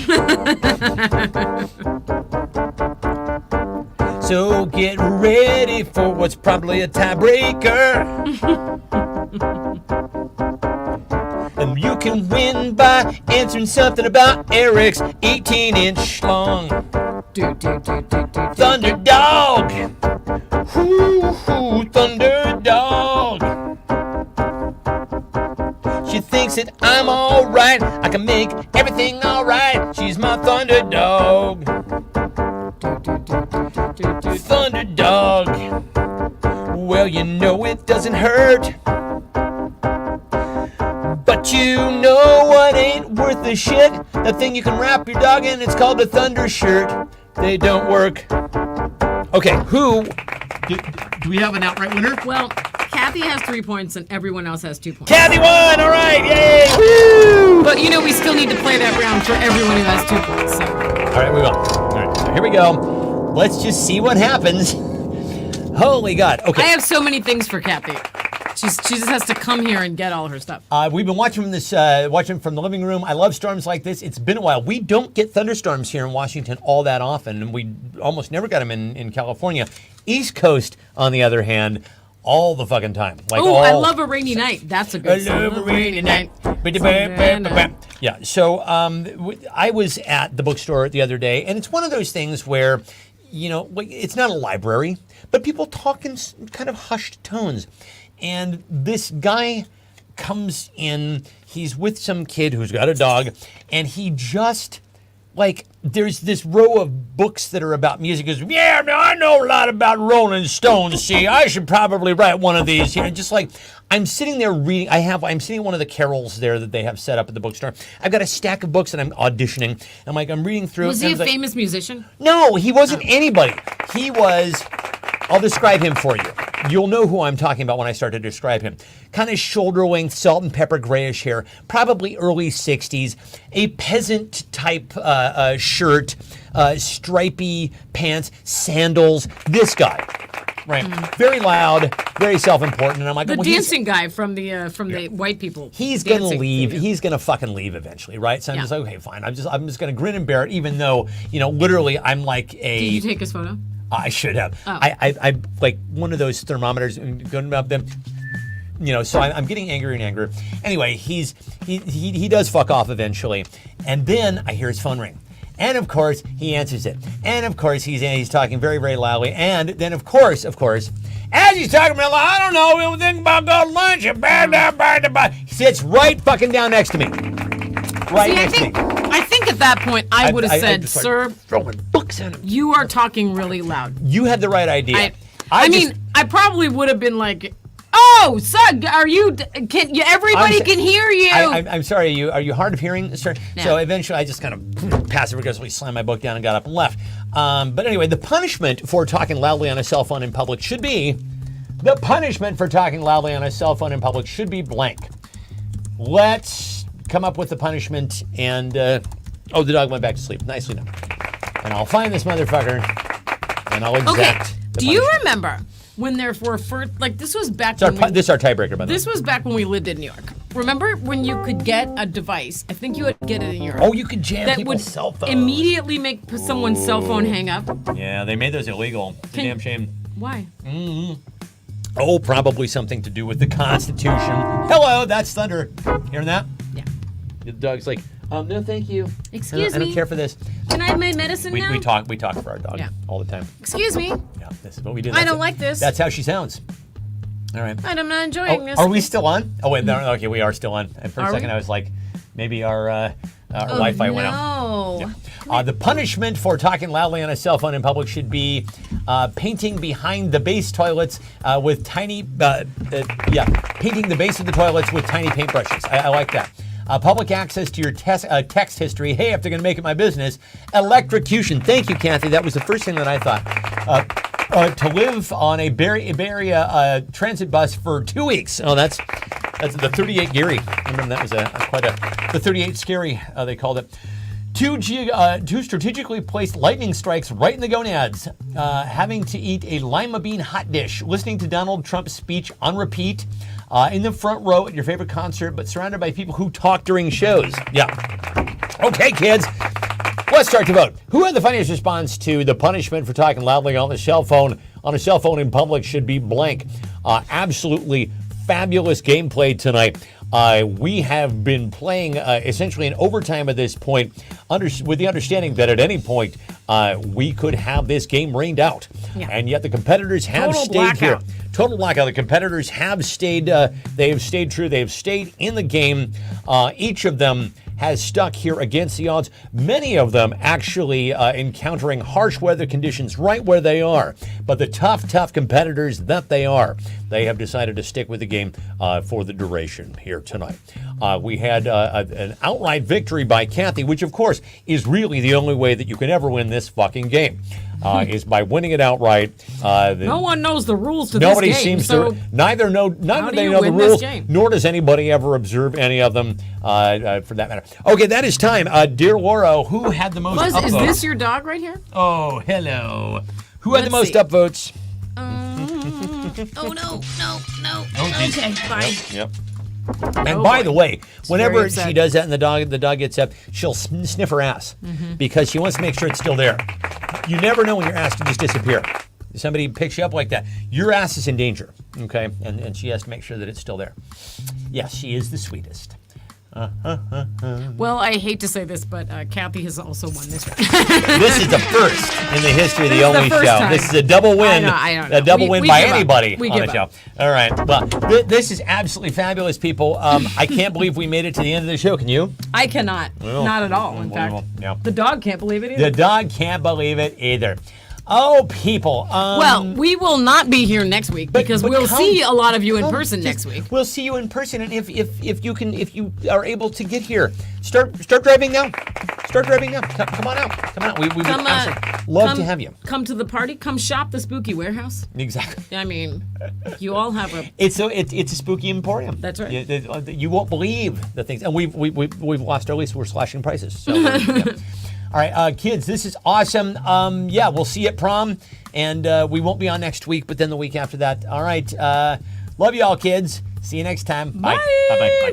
So get ready for what's probably a tiebreaker. And you can win by answering something about Eric's 18-inch schlong. Thunder dog. Hoo, thunder dog. She thinks that I'm alright. I can make everything alright. She's my thunder dog. Thunder dog. Well, you know it doesn't hurt. But you know what ain't worth the shit? That thing you can wrap your dog in, it's called a thunder shirt. They don't work. Okay, who? Do we have an outright winner? Well, Kathy has 3 points and everyone else has 2 points. Kathy won! All right, yay! Woo! But you know, we still need to play that round for everyone who has 2 points. So. All right, we will. All right, so here we go. Let's just see what happens. Holy God. Okay. I have so many things for Kathy. She just has to come here and get all her stuff. We've been watching from the living room. I love storms like this. It's been a while. We don't get thunderstorms here in Washington all that often, and we almost never got them in California. East Coast, on the other hand, all the fucking time. Like I love a rainy night. That's a good song. I love a rainy night. Yeah, so I was at the bookstore the other day, and it's one of those things where, you know, like, it's not a library, but people talk in kind of hushed tones. And this guy comes in, he's with some kid who's got a dog, and he just, like, there's this row of books that are about music. He goes, yeah, I know a lot about Rolling Stones, see, I should probably write one of these here. And just like, I'm sitting there reading, I'm sitting in one of the carols there that they have set up at the bookstore. I've got a stack of books that I'm auditioning. I'm like, I'm reading through. Was he a famous musician? No, he wasn't anybody. He was, I'll describe him for you. You'll know who I'm talking about when I start to describe him. Kind of shoulder-length, salt and pepper grayish hair, probably early 60s, a peasant type shirt, stripy pants, sandals. This guy, right? Very loud, very self-important. And I'm like, the dancing guy from the white people. He's gonna leave. He's gonna fucking leave eventually, right? So I'm just like, okay, fine. I'm just gonna grin and bear it, even though, you know, literally I'm like a. Did you take his photo? I should have. Oh. I like one of those thermometers going up them. So I'm getting angrier and angrier. Anyway, he does fuck off eventually, and then I hear his phone ring. And of course, he answers it. And of course, he's talking very, very loudly. And then, of course, as he's talking about, I don't know, we'll think about going to lunch. He sits right fucking down next to me. Right next to me. I think at that point, I would have said, sir, throwing books at him. You are talking really loud. You had the right idea. I probably would have been like, oh, son, everybody can hear you. I'm sorry, are you hard of hearing, sir? No. So eventually I just kind of passive-aggressively slammed my book down and got up and left. But anyway, the punishment for talking loudly on a cell phone in public should be blank. Let's come up with the punishment and, the dog went back to sleep. Nicely done. And I'll find this motherfucker and I'll exact the Do you punishment. remember when there were first, this was back This when is our tiebreaker, by the way. This was back when we lived in New York. Remember when you could get a device? I think you would get it in Europe. Oh, you could jam that people's would cell phones. immediately make someone's cell phone hang up. Yeah, they made those illegal. It's a damn shame. Why? Oh, probably something to do with the Constitution. Hello, that's Thunder. Hearing that? Yeah. The dog's like, no, thank you. Excuse I don't me. care for this. Can I have my medicine now? We talk for our dog all the time. Excuse me. Yeah, this is what we do. I don't like this. That's how she sounds. All right. I'm not enjoying this. Are we still on? Oh wait, no, okay, we are still on. And for a Are second, we? I was like, maybe our Wi-Fi went out. No. Yeah. The punishment for talking loudly on a cell phone in public should be painting behind the base toilets with tiny, painting the base of the toilets with tiny paintbrushes. I like that. Public access to your text history. Hey, if they're going to make it my business. Electrocution. Thank you, Kathy. That was the first thing that I thought. To live on a Bay Area transit bus for 2 weeks. Oh, that's the 38 Geary. I remember that was the 38 Scary, they called it. Two strategically placed lightning strikes right in the gonads. Having to eat a lima bean hot dish. Listening to Donald Trump's speech on repeat. In the front row at your favorite concert, but surrounded by people who talk during shows. Yeah. Okay, kids. Let's start to vote. Who had the funniest response to the punishment for talking loudly on a cell phone in public should be blank? Absolutely fabulous gameplay tonight. We have been playing essentially in overtime at this point, with the understanding that at any point we could have this game rained out. Yeah. And yet the competitors have stayed here. Total blackout. The competitors have stayed. They have stayed true. They have stayed in the game. Each of them has stuck here against the odds. Many of them actually encountering harsh weather conditions right where they are. But the tough competitors that they are, they have decided to stick with the game for the duration here tonight. We had an outright victory by Kathy, which of course is really the only way that you can ever win this fucking game. Is by winning it outright. No one knows the rules to nobody this game. Seems to. Neither do they know the rules, nor does anybody ever observe any of them, for that matter. Okay, that is time. Dear Laura, who had the most upvotes? Is this your dog right here? Oh, hello. Who had the most upvotes? Oh, no. Okay, fine. Yep. And by the way, whenever she does that and the dog gets up, she'll sniff her ass because she wants to make sure it's still there. You never know when your ass can just disappear. If somebody picks you up like that, your ass is in danger, okay? And she has to make sure that it's still there. Yes, she is the sweetest. Well, I hate to say this, but Kathy has also won this round. This is the first in the history of the Only Show. Time. This is a double win. I know. A double win by anybody on the show. All right. Well, this is absolutely fabulous, people. I can't believe we made it to the end of the show. Can you? I cannot. Not at all, in fact. Yeah. The dog can't believe it either. The dog can't believe it either. Oh, people. Well, we will not be here next week because we'll see a lot of you in person next week. We'll see you in person, and if you are able to get here, start driving now. Start driving now. Come on out. Come on out. We would love to have you. Come to the party. Come shop the Spooky Warehouse. Exactly. I mean, you all have a. It's a spooky emporium. That's right. You won't believe the things, and we've lost our lease. We're slashing prices. So. Yeah. All right, kids, this is awesome. We'll see you at prom, and we won't be on next week, but then the week after that. All right, love you all, kids. See you next time. Bye. Bye. Bye.